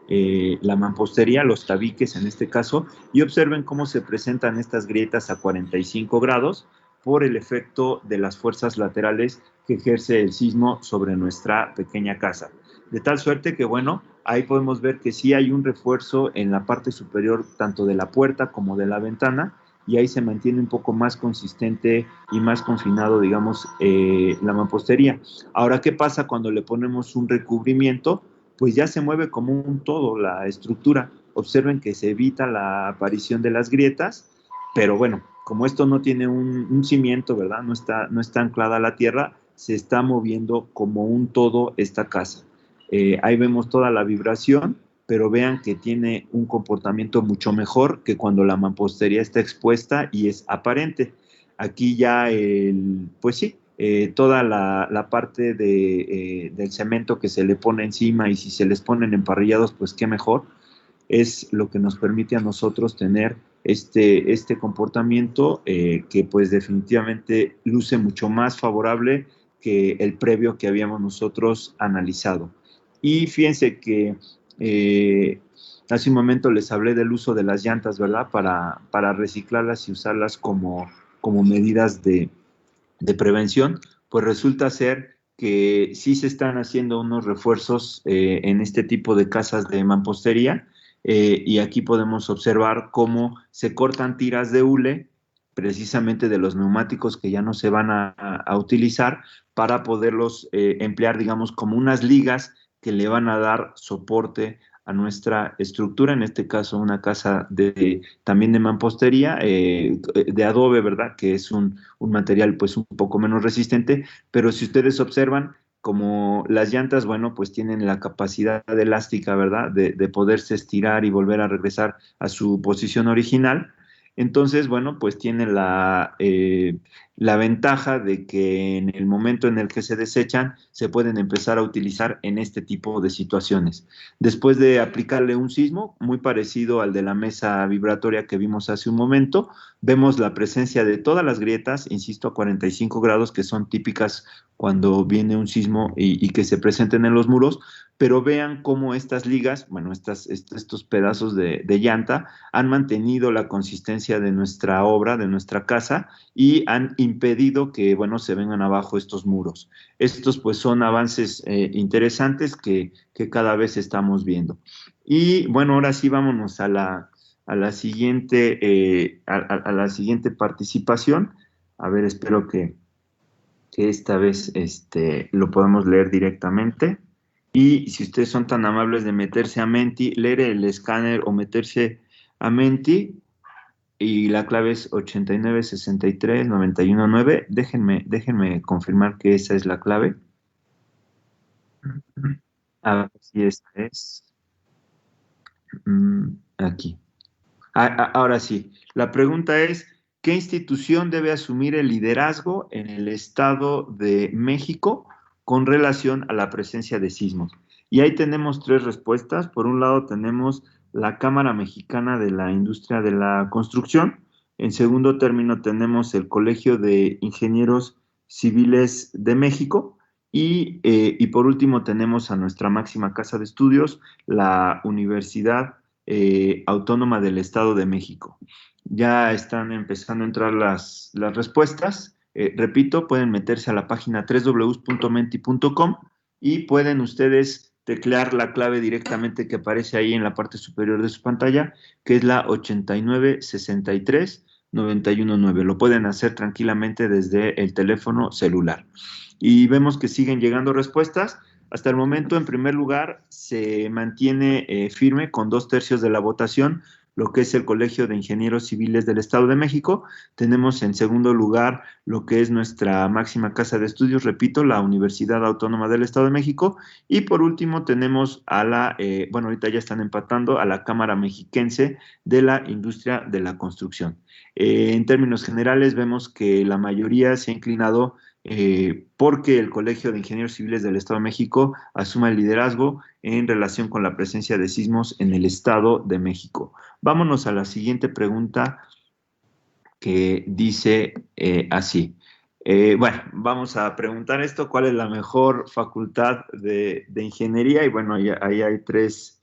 la mampostería, los tabiques en este caso, y observen cómo se presentan estas grietas a 45 grados, por el efecto de las fuerzas laterales que ejerce el sismo sobre nuestra pequeña casa. De tal suerte que, bueno, ahí podemos ver que sí hay un refuerzo en la parte superior tanto de la puerta como de la ventana, y ahí se mantiene un poco más consistente y más confinado, digamos, la mampostería. Ahora, ¿qué pasa cuando le ponemos un recubrimiento? Pues ya se mueve como un todo la estructura. Observen que se evita la aparición de las grietas, pero bueno, como esto no tiene un cimiento, ¿verdad? No está anclada a la tierra, se está moviendo como un todo esta casa. Ahí vemos toda la vibración, pero vean que tiene un comportamiento mucho mejor que cuando la mampostería está expuesta y es aparente. Aquí ya, pues sí, toda la parte del cemento que se le pone encima, y si se les ponen emparrillados, pues qué mejor, es lo que nos permite a nosotros tener este comportamiento que pues definitivamente luce mucho más favorable que el previo que habíamos nosotros analizado. Y fíjense que hace un momento les hablé del uso de las llantas, ¿verdad? Para reciclarlas y usarlas como medidas de prevención. Pues resulta ser que sí se están haciendo unos refuerzos en este tipo de casas de mampostería, y aquí podemos observar cómo se cortan tiras de hule precisamente de los neumáticos que ya no se van a utilizar, para poderlos emplear, digamos, como unas ligas que le van a dar soporte a nuestra estructura, en este caso una casa también de mampostería, de adobe, ¿verdad? Que es un material pues un poco menos resistente, pero si ustedes observan, como las llantas, bueno, pues tienen la capacidad elástica, ¿verdad? De poderse estirar y volver a regresar a su posición original. Entonces, bueno, pues tiene la ventaja de que en el momento en el que se desechan, se pueden empezar a utilizar en este tipo de situaciones. Después de aplicarle un sismo, muy parecido al de la mesa vibratoria que vimos hace un momento, vemos la presencia de todas las grietas, insisto, a 45 grados, que son típicas cuando viene un sismo y que se presenten en los muros, pero vean cómo estas ligas, bueno, estos pedazos de llanta han mantenido la consistencia de nuestra obra, de nuestra casa, y han impedido que, bueno, se vengan abajo estos muros. Estos pues son avances interesantes que cada vez estamos viendo. Y bueno, ahora sí vámonos a la siguiente, a la siguiente participación. A ver, espero que esta vez lo podemos leer directamente. Y si ustedes son tan amables de meterse a Menti, leer el escáner o meterse a Menti, y la clave es 89639119. Déjenme confirmar que esa es la clave. A ver si esta es. Aquí. Ahora sí, la pregunta es, ¿qué institución debe asumir el liderazgo en el Estado de México con relación a la presencia de sismos? Y ahí tenemos tres respuestas. Por un lado tenemos la Cámara Mexicana de la Industria de la Construcción. En segundo término tenemos el Colegio de Ingenieros Civiles de México. Y por último tenemos a nuestra máxima casa de estudios, la Universidad Autónoma del Estado de México. Ya están empezando a entrar las respuestas. Repito, pueden meterse a la página www.menti.com y pueden ustedes teclear la clave directamente que aparece ahí en la parte superior de su pantalla, que es la 89639119. Lo pueden hacer tranquilamente desde el teléfono celular. Y vemos que siguen llegando respuestas. Hasta el momento, en primer lugar, se mantiene firme con 2/3 de la votación lo que es el Colegio de Ingenieros Civiles del Estado de México. Tenemos en segundo lugar lo que es nuestra máxima casa de estudios, repito, la Universidad Autónoma del Estado de México. Y por último tenemos a bueno, ahorita ya están empatando, a la Cámara Mexiquense de la Industria de la Construcción. En términos generales, vemos que la mayoría se ha inclinado porque el Colegio de Ingenieros Civiles del Estado de México asuma el liderazgo en relación con la presencia de sismos en el Estado de México. Vámonos a la siguiente pregunta, que dice así. Bueno, vamos a preguntar esto: ¿cuál es la mejor facultad de ingeniería? Y bueno, ahí hay tres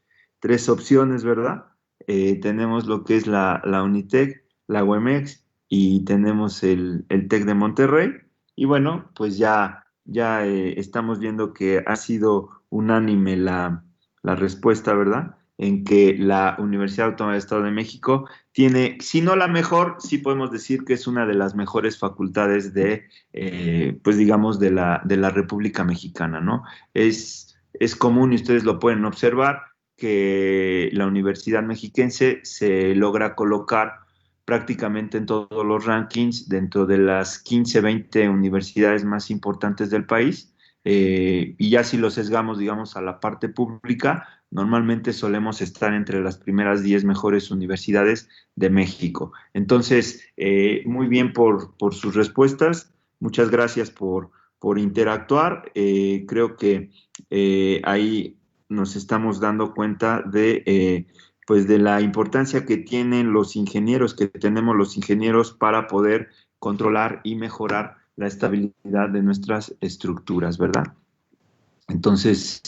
opciones, ¿verdad? Tenemos lo que es la UNITEC, la UEMEX y tenemos el TEC de Monterrey. Y bueno, pues ya estamos viendo que ha sido unánime la respuesta, ¿verdad? En que la Universidad Autónoma del Estado de México tiene, si no la mejor, sí podemos decir que es una de las mejores facultades pues digamos, de la República Mexicana, ¿no? Es común, y ustedes lo pueden observar, que la Universidad Mexiquense se logra colocar prácticamente en todos los rankings dentro de las 15, 20 universidades más importantes del país. Y ya si lo sesgamos, digamos, a la parte pública, normalmente solemos estar entre las primeras 10 mejores universidades de México. Entonces, muy bien por sus respuestas. Muchas gracias por interactuar. Creo que ahí nos estamos dando cuenta pues de la importancia que tienen los ingenieros, que tenemos los ingenieros para poder controlar y mejorar la estabilidad de nuestras estructuras, ¿verdad? Entonces,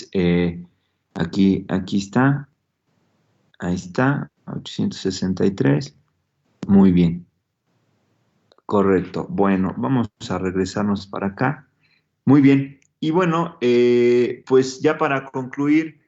aquí está, ahí está, 863, muy bien, correcto. Bueno, vamos a regresarnos para acá. Muy bien. Y bueno, pues ya para concluir,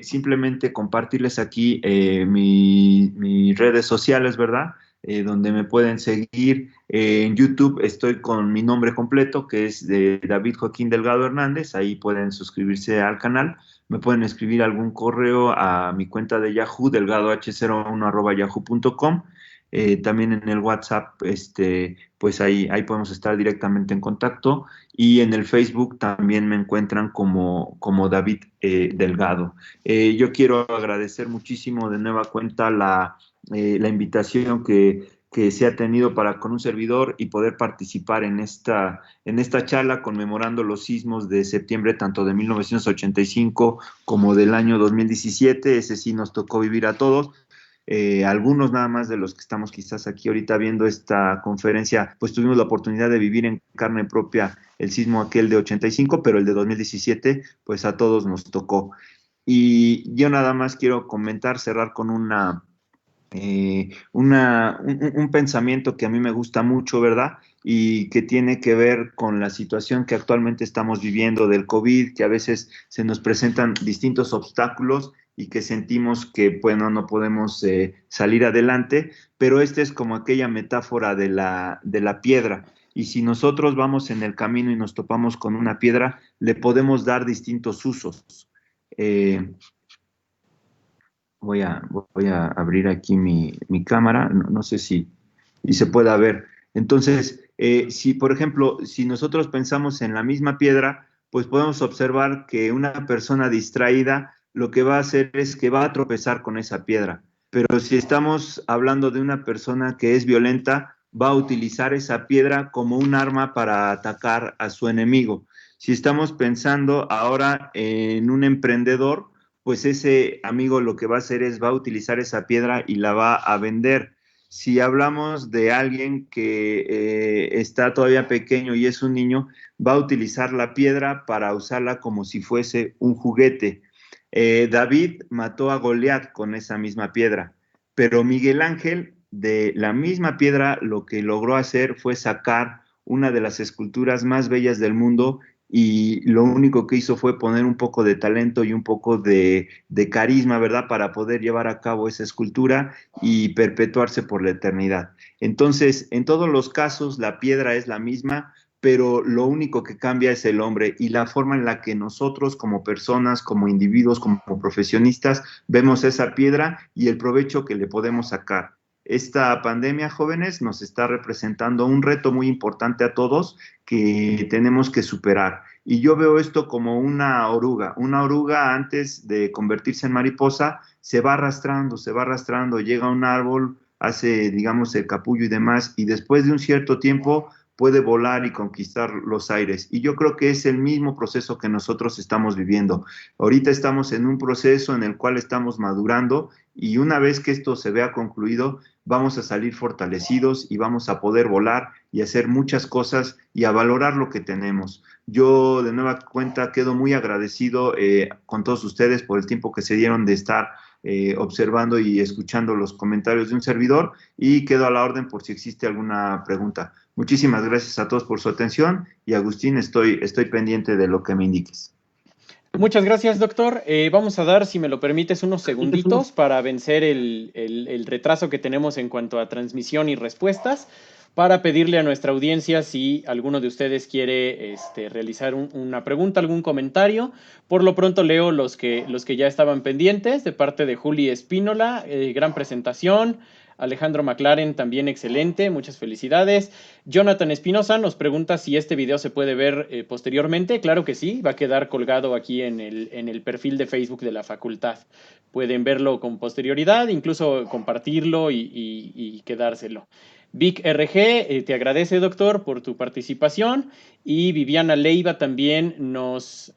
simplemente compartirles aquí mis redes sociales, ¿verdad? Donde me pueden seguir. En YouTube estoy con mi nombre completo, que es de David Joaquín Delgado Hernández. Ahí pueden suscribirse al canal. Me pueden escribir algún correo a mi cuenta de Yahoo, delgadoh01@yahoo.com. También en el WhatsApp, pues ahí podemos estar directamente en contacto. Y en el Facebook también me encuentran como David Delgado. Yo quiero agradecer muchísimo de nueva cuenta la invitación que se ha tenido para con un servidor y poder participar en esta charla conmemorando los sismos de septiembre tanto de 1985 como del año 2017. Ese sí nos tocó vivir a todos. Algunos nada más de los que estamos quizás aquí ahorita viendo esta conferencia, pues tuvimos la oportunidad de vivir en carne propia el sismo aquel de 85, pero el de 2017, pues a todos nos tocó. Y yo nada más quiero comentar, cerrar con un pensamiento que a mí me gusta mucho, ¿verdad? Y que tiene que ver con la situación que actualmente estamos viviendo del COVID, que a veces se nos presentan distintos obstáculos y que sentimos que, bueno, no podemos salir adelante, pero esta es como aquella metáfora de la piedra. Y si nosotros vamos en el camino y nos topamos con una piedra, le podemos dar distintos usos. Eh, voy a abrir aquí mi cámara, no sé si se pueda ver. Entonces, si por ejemplo, si nosotros pensamos en la misma piedra, pues podemos observar que una persona distraída lo que va a hacer es que va a tropezar con esa piedra. Pero si estamos hablando de una persona que es violenta, va a utilizar esa piedra como un arma para atacar a su enemigo. Si estamos pensando ahora en un emprendedor, pues ese amigo lo que va a hacer es va a utilizar esa piedra y la va a vender. Si hablamos de alguien que está todavía pequeño y es un niño, va a utilizar la piedra para usarla como si fuese un juguete. David mató a Goliat con esa misma piedra, pero Miguel Ángel de la misma piedra lo que logró hacer fue sacar una de las esculturas más bellas del mundo y lo único que hizo fue poner un poco de talento y un poco de carisma, ¿verdad? Para poder llevar a cabo esa escultura y perpetuarse por la eternidad. Entonces, en todos los casos, la piedra es la misma, pero lo único que cambia es el hombre y la forma en la que nosotros como personas, como individuos, como profesionistas, vemos esa piedra y el provecho que le podemos sacar. Esta pandemia, jóvenes, nos está representando un reto muy importante a todos que tenemos que superar. Y yo veo esto como una oruga. Una oruga antes de convertirse en mariposa se va arrastrando, llega a un árbol, hace, digamos, el capullo y demás, y después de un cierto tiempo puede volar y conquistar los aires. Y yo creo que es el mismo proceso que nosotros estamos viviendo. Ahorita estamos en un proceso en el cual estamos madurando y una vez que esto se vea concluido, vamos a salir fortalecidos y vamos a poder volar y hacer muchas cosas y a valorar lo que tenemos. Yo de nueva cuenta quedo muy agradecido con todos ustedes por el tiempo que se dieron de estar observando y escuchando los comentarios de un servidor y quedo a la orden por si existe alguna pregunta. Muchísimas gracias a todos por su atención y Agustín, estoy pendiente de lo que me indiques. Muchas gracias, doctor. Vamos a dar, si me lo permites, unos segunditos para vencer el retraso que tenemos en cuanto a transmisión y respuestas, para pedirle a nuestra audiencia si alguno de ustedes quiere realizar una pregunta, algún comentario. Por lo pronto leo los que ya estaban pendientes, de parte de Juli Espínola, gran presentación. Alejandro McLaren, también excelente, muchas felicidades. Jonathan Espinosa nos pregunta si este video se puede ver posteriormente. Claro que sí, va a quedar colgado aquí en el perfil de Facebook de la facultad. Pueden verlo con posterioridad, incluso compartirlo y quedárselo. Vic RG, te agradece, doctor, por tu participación, y Viviana Leiva también nos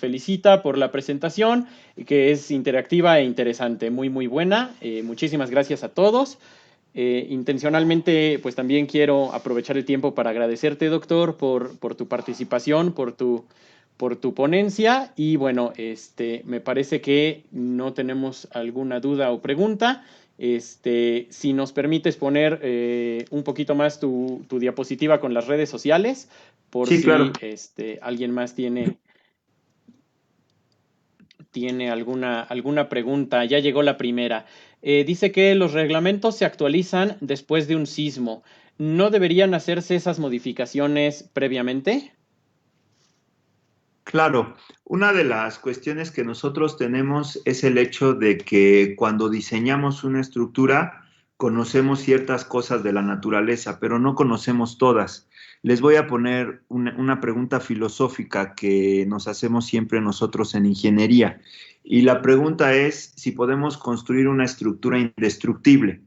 felicita por la presentación, que es interactiva e interesante, muy, muy buena. Muchísimas gracias a todos. Intencionalmente, pues también quiero aprovechar el tiempo para agradecerte, doctor, por tu participación, por tu ponencia, y bueno, me parece que no tenemos alguna duda o pregunta. Si nos permites poner un poquito más tu diapositiva con las redes sociales, por Sí, si claro. alguien más tiene alguna pregunta. Ya llegó la primera. Dice que los reglamentos se actualizan después de un sismo. ¿No deberían hacerse esas modificaciones previamente? Claro, una de las cuestiones que nosotros tenemos es el hecho de que cuando diseñamos una estructura conocemos ciertas cosas de la naturaleza, pero no conocemos todas. Les voy a poner una pregunta filosófica que nos hacemos siempre nosotros en ingeniería. Y la pregunta es si podemos construir una estructura indestructible.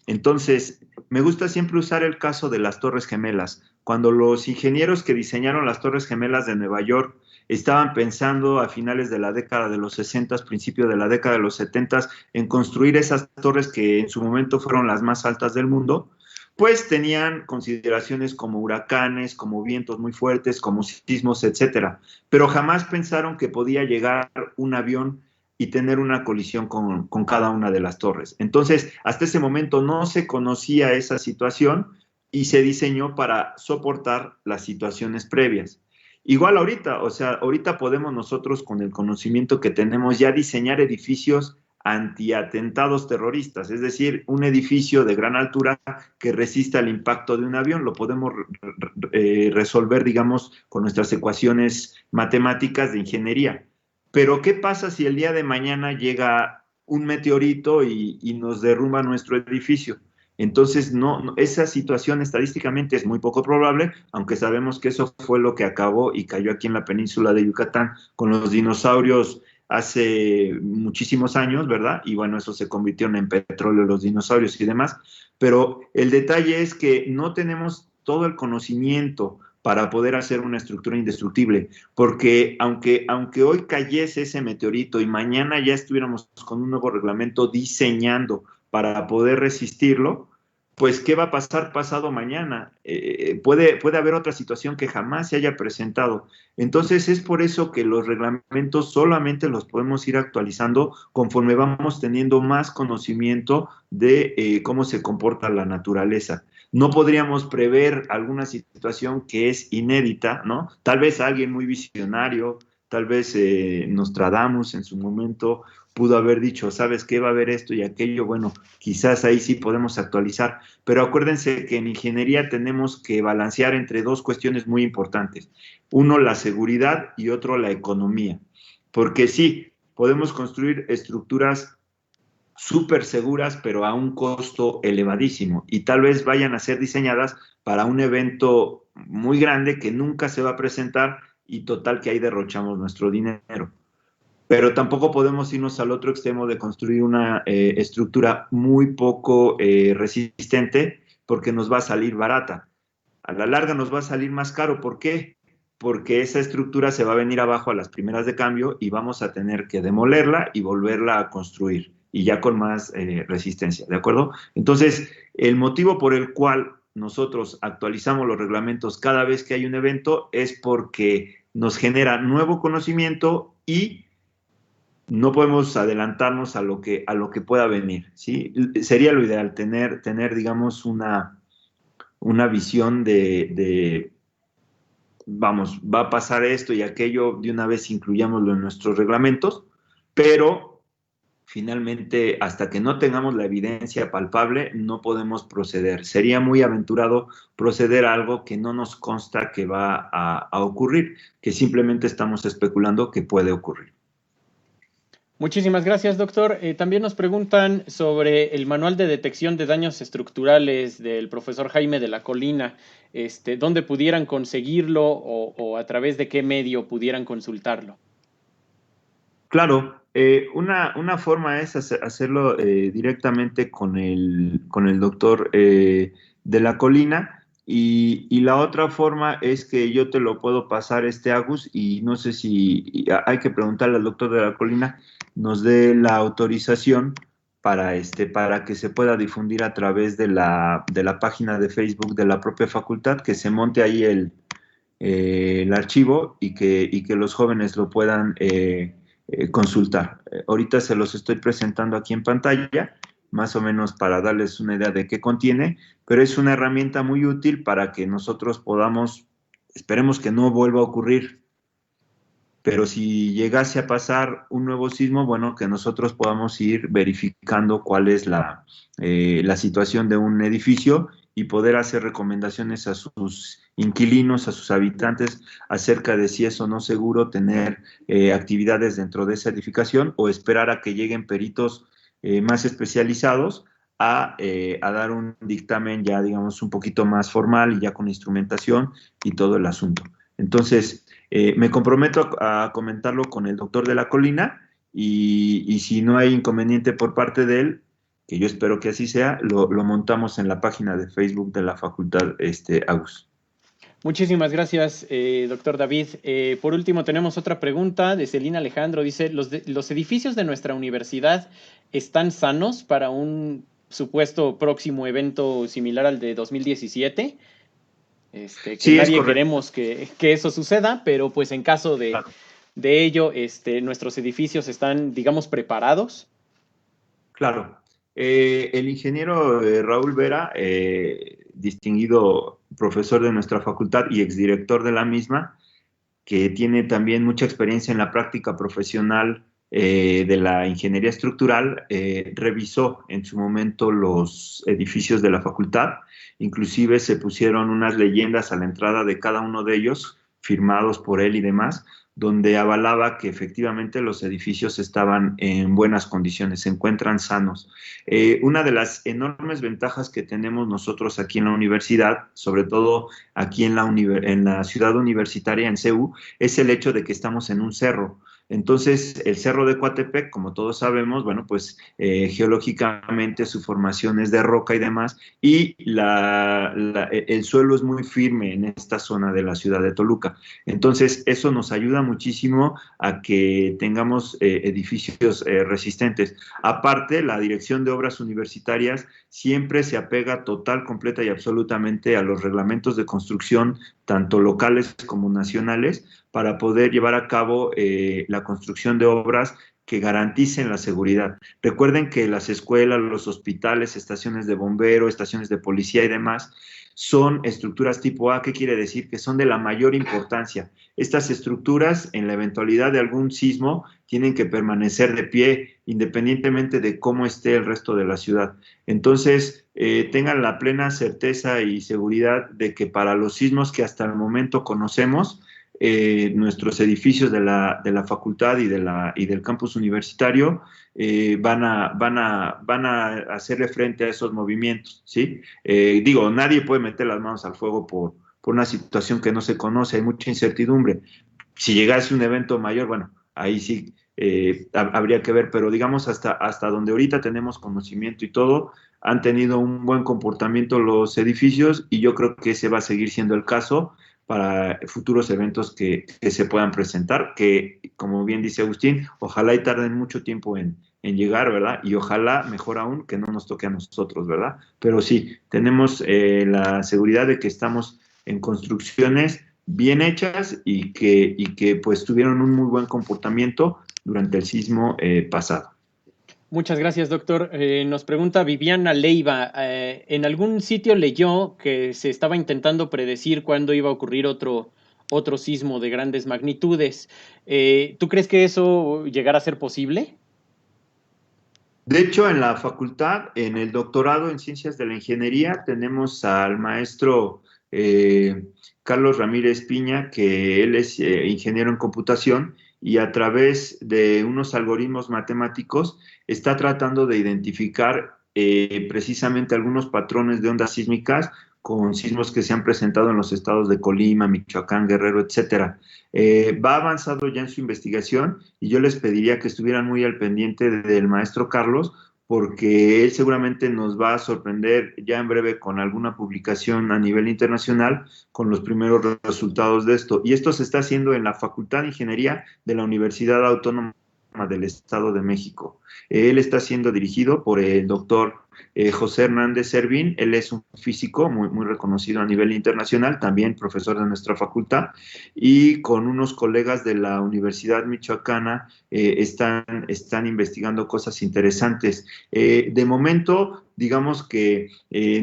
Entonces, me gusta siempre usar el caso de las Torres Gemelas. Cuando los ingenieros que diseñaron las Torres Gemelas de Nueva York estaban pensando a finales de la década de los 60, principio de la década de los 70, en construir esas torres que en su momento fueron las más altas del mundo, pues tenían consideraciones como huracanes, como vientos muy fuertes, como sismos, etcétera. Pero jamás pensaron que podía llegar un avión y tener una colisión con cada una de las torres. Entonces, hasta ese momento no se conocía esa situación y se diseñó para soportar las situaciones previas. Igual ahorita, o sea, ahorita podemos nosotros con el conocimiento que tenemos ya diseñar edificios antiatentados terroristas, es decir, un edificio de gran altura que resista el impacto de un avión, lo podemos resolver, digamos, con nuestras ecuaciones matemáticas de ingeniería. Pero, ¿qué pasa si el día de mañana llega un meteorito y nos derrumba nuestro edificio? Entonces, esa situación estadísticamente es muy poco probable, aunque sabemos que eso fue lo que acabó y cayó aquí en la península de Yucatán con los dinosaurios hace muchísimos años, ¿verdad? Y bueno, eso se convirtió en petróleo, los dinosaurios y demás. Pero el detalle es que no tenemos todo el conocimiento para poder hacer una estructura indestructible, porque aunque hoy cayese ese meteorito y mañana ya estuviéramos con un nuevo reglamento diseñando para poder resistirlo, pues ¿qué va a pasar pasado mañana? Puede haber otra situación que jamás se haya presentado. Entonces es por eso que los reglamentos solamente los podemos ir actualizando conforme vamos teniendo más conocimiento de cómo se comporta la naturaleza. No podríamos prever alguna situación que es inédita, ¿no? Tal vez alguien muy visionario, tal vez Nostradamus en su momento pudo haber dicho, ¿sabes qué? Va a haber esto y aquello. Bueno, quizás ahí sí podemos actualizar. Pero acuérdense que en ingeniería tenemos que balancear entre dos cuestiones muy importantes. Uno, la seguridad y otro, la economía. Porque sí, podemos construir estructuras súper seguras, pero a un costo elevadísimo. Y tal vez vayan a ser diseñadas para un evento muy grande que nunca se va a presentar y total que ahí derrochamos nuestro dinero. Pero tampoco podemos irnos al otro extremo de construir una estructura muy poco resistente porque nos va a salir barata. A la larga nos va a salir más caro. ¿Por qué? Porque esa estructura se va a venir abajo a las primeras de cambio y vamos a tener que demolerla y volverla a construir y ya con más resistencia, ¿de acuerdo? Entonces, el motivo por el cual nosotros actualizamos los reglamentos cada vez que hay un evento es porque nos genera nuevo conocimiento y no podemos adelantarnos a lo que pueda venir, ¿sí? Sería lo ideal tener digamos, una visión vamos, va a pasar esto y aquello, de una vez incluyámoslo en nuestros reglamentos, pero finalmente, hasta que no tengamos la evidencia palpable, no podemos proceder. Sería muy aventurado proceder a algo que no nos consta que va a ocurrir, que simplemente estamos especulando que puede ocurrir. Muchísimas gracias, doctor. También nos preguntan sobre el manual de detección de daños estructurales del profesor Jaime de la Colina. ¿Dónde pudieran conseguirlo o a través de qué medio pudieran consultarlo? Claro, una forma es hacerlo directamente con el doctor de la Colina y la otra forma es que yo te lo puedo pasar, Agus, y no sé si hay que preguntarle al doctor de la Colina, nos dé la autorización para que se pueda difundir a través de la página de Facebook de la propia facultad, que se monte ahí el archivo y que los jóvenes lo puedan consultar. Ahorita se los estoy presentando aquí en pantalla, más o menos para darles una idea de qué contiene, pero es una herramienta muy útil para que nosotros podamos, esperemos que no vuelva a ocurrir, pero si llegase a pasar un nuevo sismo, bueno, que nosotros podamos ir verificando cuál es la situación de un edificio y poder hacer recomendaciones a sus inquilinos, a sus habitantes, acerca de si es o no seguro tener actividades dentro de esa edificación o esperar a que lleguen peritos más especializados a dar un dictamen ya, digamos, un poquito más formal y ya con instrumentación y todo el asunto. Entonces, me comprometo a comentarlo con el doctor de la Colina y si no hay inconveniente por parte de él, que yo espero que así sea, lo montamos en la página de Facebook de la facultad, Agus. Muchísimas gracias, doctor David. Por último, tenemos otra pregunta de Celina Alejandro. Dice, ¿los edificios de nuestra universidad están sanos para un supuesto próximo evento similar al de 2017? Que Sí, es nadie correcto. queremos que eso suceda, pero pues en caso Claro. de ello, nuestros edificios están, digamos, preparados. Claro. El ingeniero Raúl Vera, distinguido profesor de nuestra facultad y exdirector de la misma, que tiene también mucha experiencia en la práctica profesional de la ingeniería estructural, revisó en su momento los edificios de la facultad, inclusive se pusieron unas leyendas a la entrada de cada uno de ellos, firmados por él y demás, donde avalaba que efectivamente los edificios estaban en buenas condiciones, se encuentran sanos. Una de las enormes ventajas que tenemos nosotros aquí en la universidad, sobre todo aquí en la ciudad universitaria, en CEU, es el hecho de que estamos en un cerro. Entonces, el cerro de Coatepec, como todos sabemos, bueno, pues geológicamente su formación es de roca y demás, y el suelo es muy firme en esta zona de la ciudad de Toluca. Entonces, eso nos ayuda muchísimo a que tengamos edificios resistentes. Aparte, la Dirección de Obras Universitarias siempre se apega total, completa y absolutamente a los reglamentos de construcción, tanto locales como nacionales, para poder llevar a cabo la construcción de obras que garanticen la seguridad. Recuerden que las escuelas, los hospitales, estaciones de bombero, estaciones de policía y demás son estructuras tipo A. ¿Qué quiere decir? Que son de la mayor importancia. Estas estructuras, en la eventualidad de algún sismo, tienen que permanecer de pie independientemente de cómo esté el resto de la ciudad. Entonces, tengan la plena certeza y seguridad de que para los sismos que hasta el momento conocemos, nuestros edificios de la facultad y del campus universitario van a hacerle frente a esos movimientos, ¿sí? Digo, nadie puede meter las manos al fuego por una situación que no se conoce, hay mucha incertidumbre. Si llegase un evento mayor, bueno, ahí sí habría que ver, pero digamos hasta donde ahorita tenemos conocimiento y todo, han tenido un buen comportamiento los edificios y yo creo que ese va a seguir siendo el caso para futuros eventos que se puedan presentar, que como bien dice Agustín, ojalá y tarden mucho tiempo en llegar, ¿verdad? Y ojalá, mejor aún, que no nos toque a nosotros, ¿verdad? Pero sí, tenemos la seguridad de que estamos en construcciones bien hechas y que pues tuvieron un muy buen comportamiento durante el sismo pasado. Muchas gracias, doctor. Nos pregunta Viviana Leiva, ¿en algún sitio leyó que se estaba intentando predecir cuándo iba a ocurrir otro sismo de grandes magnitudes? ¿Tú crees que eso llegara a ser posible? De hecho, en la facultad, en el doctorado en Ciencias de la Ingeniería, tenemos al maestro eh, Carlos Ramírez Piña, que él es ingeniero en computación y a través de unos algoritmos matemáticos está tratando de identificar precisamente algunos patrones de ondas sísmicas con sismos que se han presentado en los estados de Colima, Michoacán, Guerrero, etcétera. Va avanzado ya en su investigación y yo les pediría que estuvieran muy al pendiente del maestro Carlos, porque él seguramente nos va a sorprender ya en breve con alguna publicación a nivel internacional con los primeros resultados de esto. Y esto se está haciendo en la Facultad de Ingeniería de la Universidad Autónoma del Estado de México. Él está siendo dirigido por el doctor José Hernández Servín. Él es un físico muy, muy reconocido a nivel internacional, también profesor de nuestra facultad, y con unos colegas de la Universidad Michoacana están investigando cosas interesantes. De momento, digamos que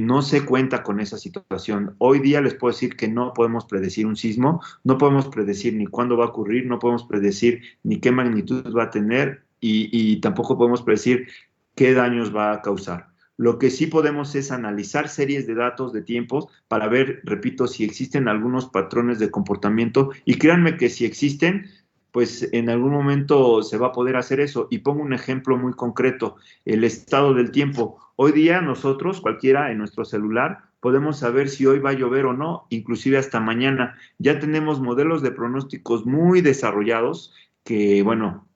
no se cuenta con esa situación. Hoy día les puedo decir que no podemos predecir un sismo, no podemos predecir ni cuándo va a ocurrir, no podemos predecir ni qué magnitud va a tener y tampoco podemos predecir qué daños va a causar. Lo que sí podemos es analizar series de datos de tiempos para ver, repito, si existen algunos patrones de comportamiento y créanme que si existen, pues en algún momento se va a poder hacer eso. Y pongo un ejemplo muy concreto, el estado del tiempo. Hoy día nosotros, cualquiera en nuestro celular, podemos saber si hoy va a llover o no, inclusive hasta mañana. Ya tenemos modelos de pronósticos muy desarrollados que, bueno,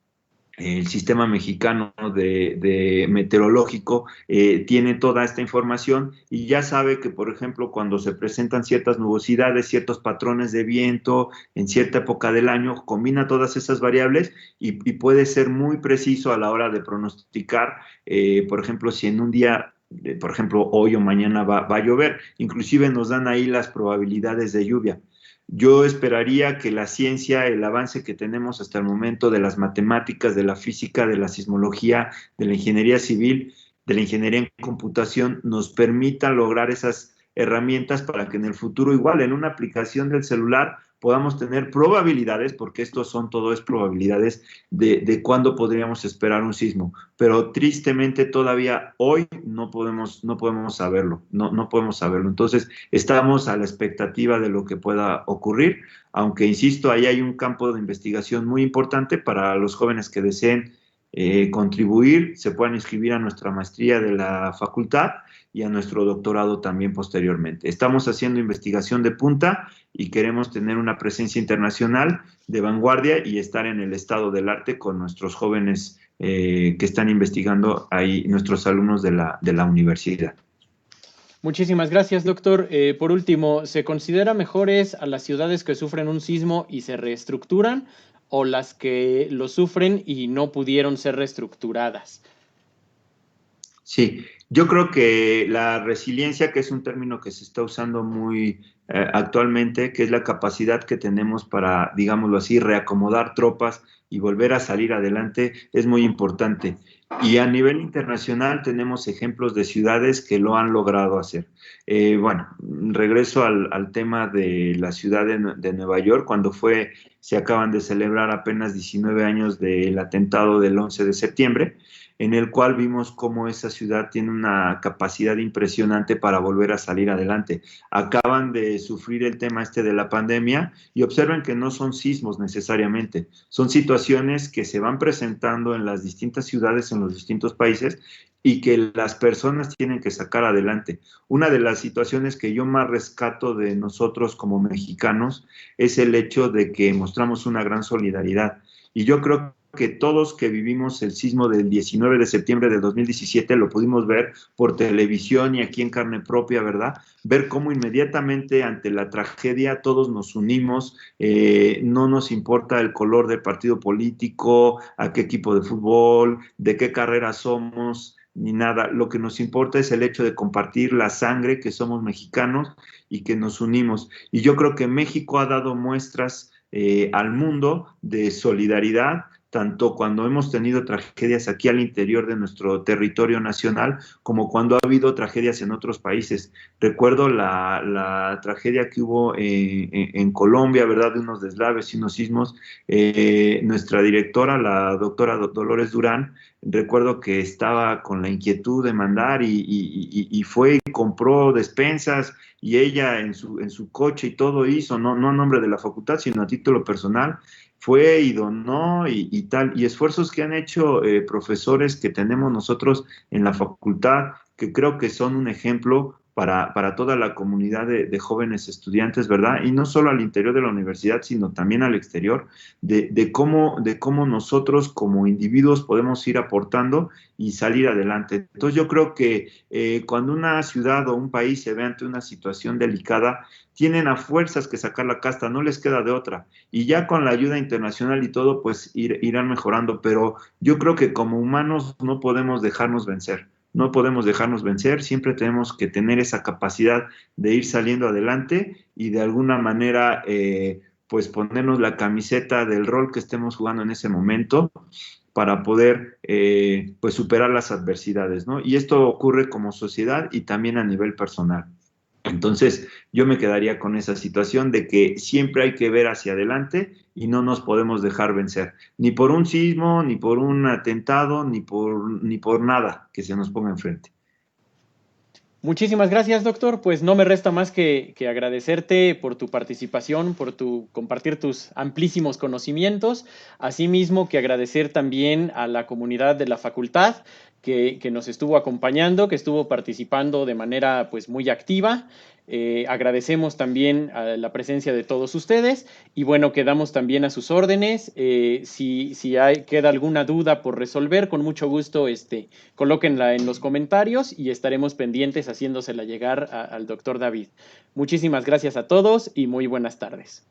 el sistema mexicano de meteorológico tiene toda esta información y ya sabe que, por ejemplo, cuando se presentan ciertas nubosidades, ciertos patrones de viento en cierta época del año, combina todas esas variables y puede ser muy preciso a la hora de pronosticar, por ejemplo, si en un día por ejemplo, hoy o mañana va a llover. Inclusive nos dan ahí las probabilidades de lluvia. Yo esperaría que la ciencia, el avance que tenemos hasta el momento de las matemáticas, de la física, de la sismología, de la ingeniería civil, de la ingeniería en computación, nos permita lograr esas herramientas para que en el futuro, igual en una aplicación del celular, podamos tener probabilidades, porque esto son todo es probabilidades de cuándo podríamos esperar un sismo. Pero tristemente todavía hoy no podemos saberlo, no podemos saberlo. Entonces estamos a la expectativa de lo que pueda ocurrir, aunque insisto, ahí hay un campo de investigación muy importante para los jóvenes que deseen contribuir, se puedan inscribir a nuestra maestría de la facultad y a nuestro doctorado también posteriormente. Estamos haciendo investigación de punta y queremos tener una presencia internacional de vanguardia y estar en el estado del arte con nuestros jóvenes que están investigando ahí, nuestros alumnos de la universidad. Muchísimas gracias, doctor. Por último, ¿se considera mejores a las ciudades que sufren un sismo y se reestructuran o las que lo sufren y no pudieron ser reestructuradas? Sí, yo creo que la resiliencia, que es un término que se está usando muy actualmente, que es la capacidad que tenemos para, digámoslo así, reacomodar tropas y volver a salir adelante, es muy importante. Y a nivel internacional tenemos ejemplos de ciudades que lo han logrado hacer. Bueno, regreso al tema de la ciudad de Nueva York, cuando se acaban de celebrar apenas 19 años del atentado del 11 de septiembre, en el cual vimos cómo esa ciudad tiene una capacidad impresionante para volver a salir adelante. Acaban de sufrir el tema de la pandemia y observen que no son sismos necesariamente, son situaciones que se van presentando en las distintas ciudades, en los distintos países y que las personas tienen que sacar adelante. Una de las situaciones que yo más rescato de nosotros como mexicanos es el hecho de que mostramos una gran solidaridad. Y yo creo que todos que vivimos el sismo del 19 de septiembre del 2017 lo pudimos ver por televisión y aquí en carne propia, ¿verdad? Ver cómo inmediatamente ante la tragedia todos nos unimos, no nos importa el color del partido político, a qué equipo de fútbol, de qué carrera somos, ni nada. Lo que nos importa es el hecho de compartir la sangre, que somos mexicanos y que nos unimos. Y yo creo que México ha dado muestras al mundo de solidaridad, tanto cuando hemos tenido tragedias aquí al interior de nuestro territorio nacional, como cuando ha habido tragedias en otros países. Recuerdo la tragedia que hubo en Colombia, ¿verdad? De unos deslaves y unos sismos. Nuestra directora, la doctora Dolores Durán, recuerdo que estaba con la inquietud de mandar y fue y compró despensas y ella en su coche y todo hizo, no a nombre de la facultad, sino a título personal, fue y donó y tal, y esfuerzos que han hecho profesores que tenemos nosotros en la facultad, que creo que son un ejemplo para toda la comunidad de jóvenes estudiantes, ¿verdad? Y no solo al interior de la universidad, sino también al exterior, de cómo nosotros como individuos podemos ir aportando y salir adelante. Entonces yo creo que cuando una ciudad o un país se ve ante una situación delicada, tienen a fuerzas que sacar la casta, no les queda de otra. Y ya con la ayuda internacional y todo, pues irán mejorando. Pero yo creo que como humanos no podemos dejarnos vencer. No podemos dejarnos vencer, siempre tenemos que tener esa capacidad de ir saliendo adelante y de alguna manera pues ponernos la camiseta del rol que estemos jugando en ese momento para poder pues superar las adversidades, ¿no? Y esto ocurre como sociedad y también a nivel personal. Entonces, yo me quedaría con esa situación de que siempre hay que ver hacia adelante y no nos podemos dejar vencer, ni por un sismo, ni por un atentado, ni por nada que se nos ponga enfrente. Muchísimas gracias, doctor. Pues no me resta más que agradecerte por tu participación, por tu compartir tus amplísimos conocimientos. Asimismo, que agradecer también a la comunidad de la facultad que nos estuvo acompañando, que estuvo participando de manera pues muy activa. Agradecemos también a la presencia de todos ustedes y bueno, quedamos también a sus órdenes. Si queda alguna duda por resolver, con mucho gusto colóquenla en los comentarios y estaremos pendientes haciéndosela llegar al doctor David. Muchísimas gracias a todos y muy buenas tardes.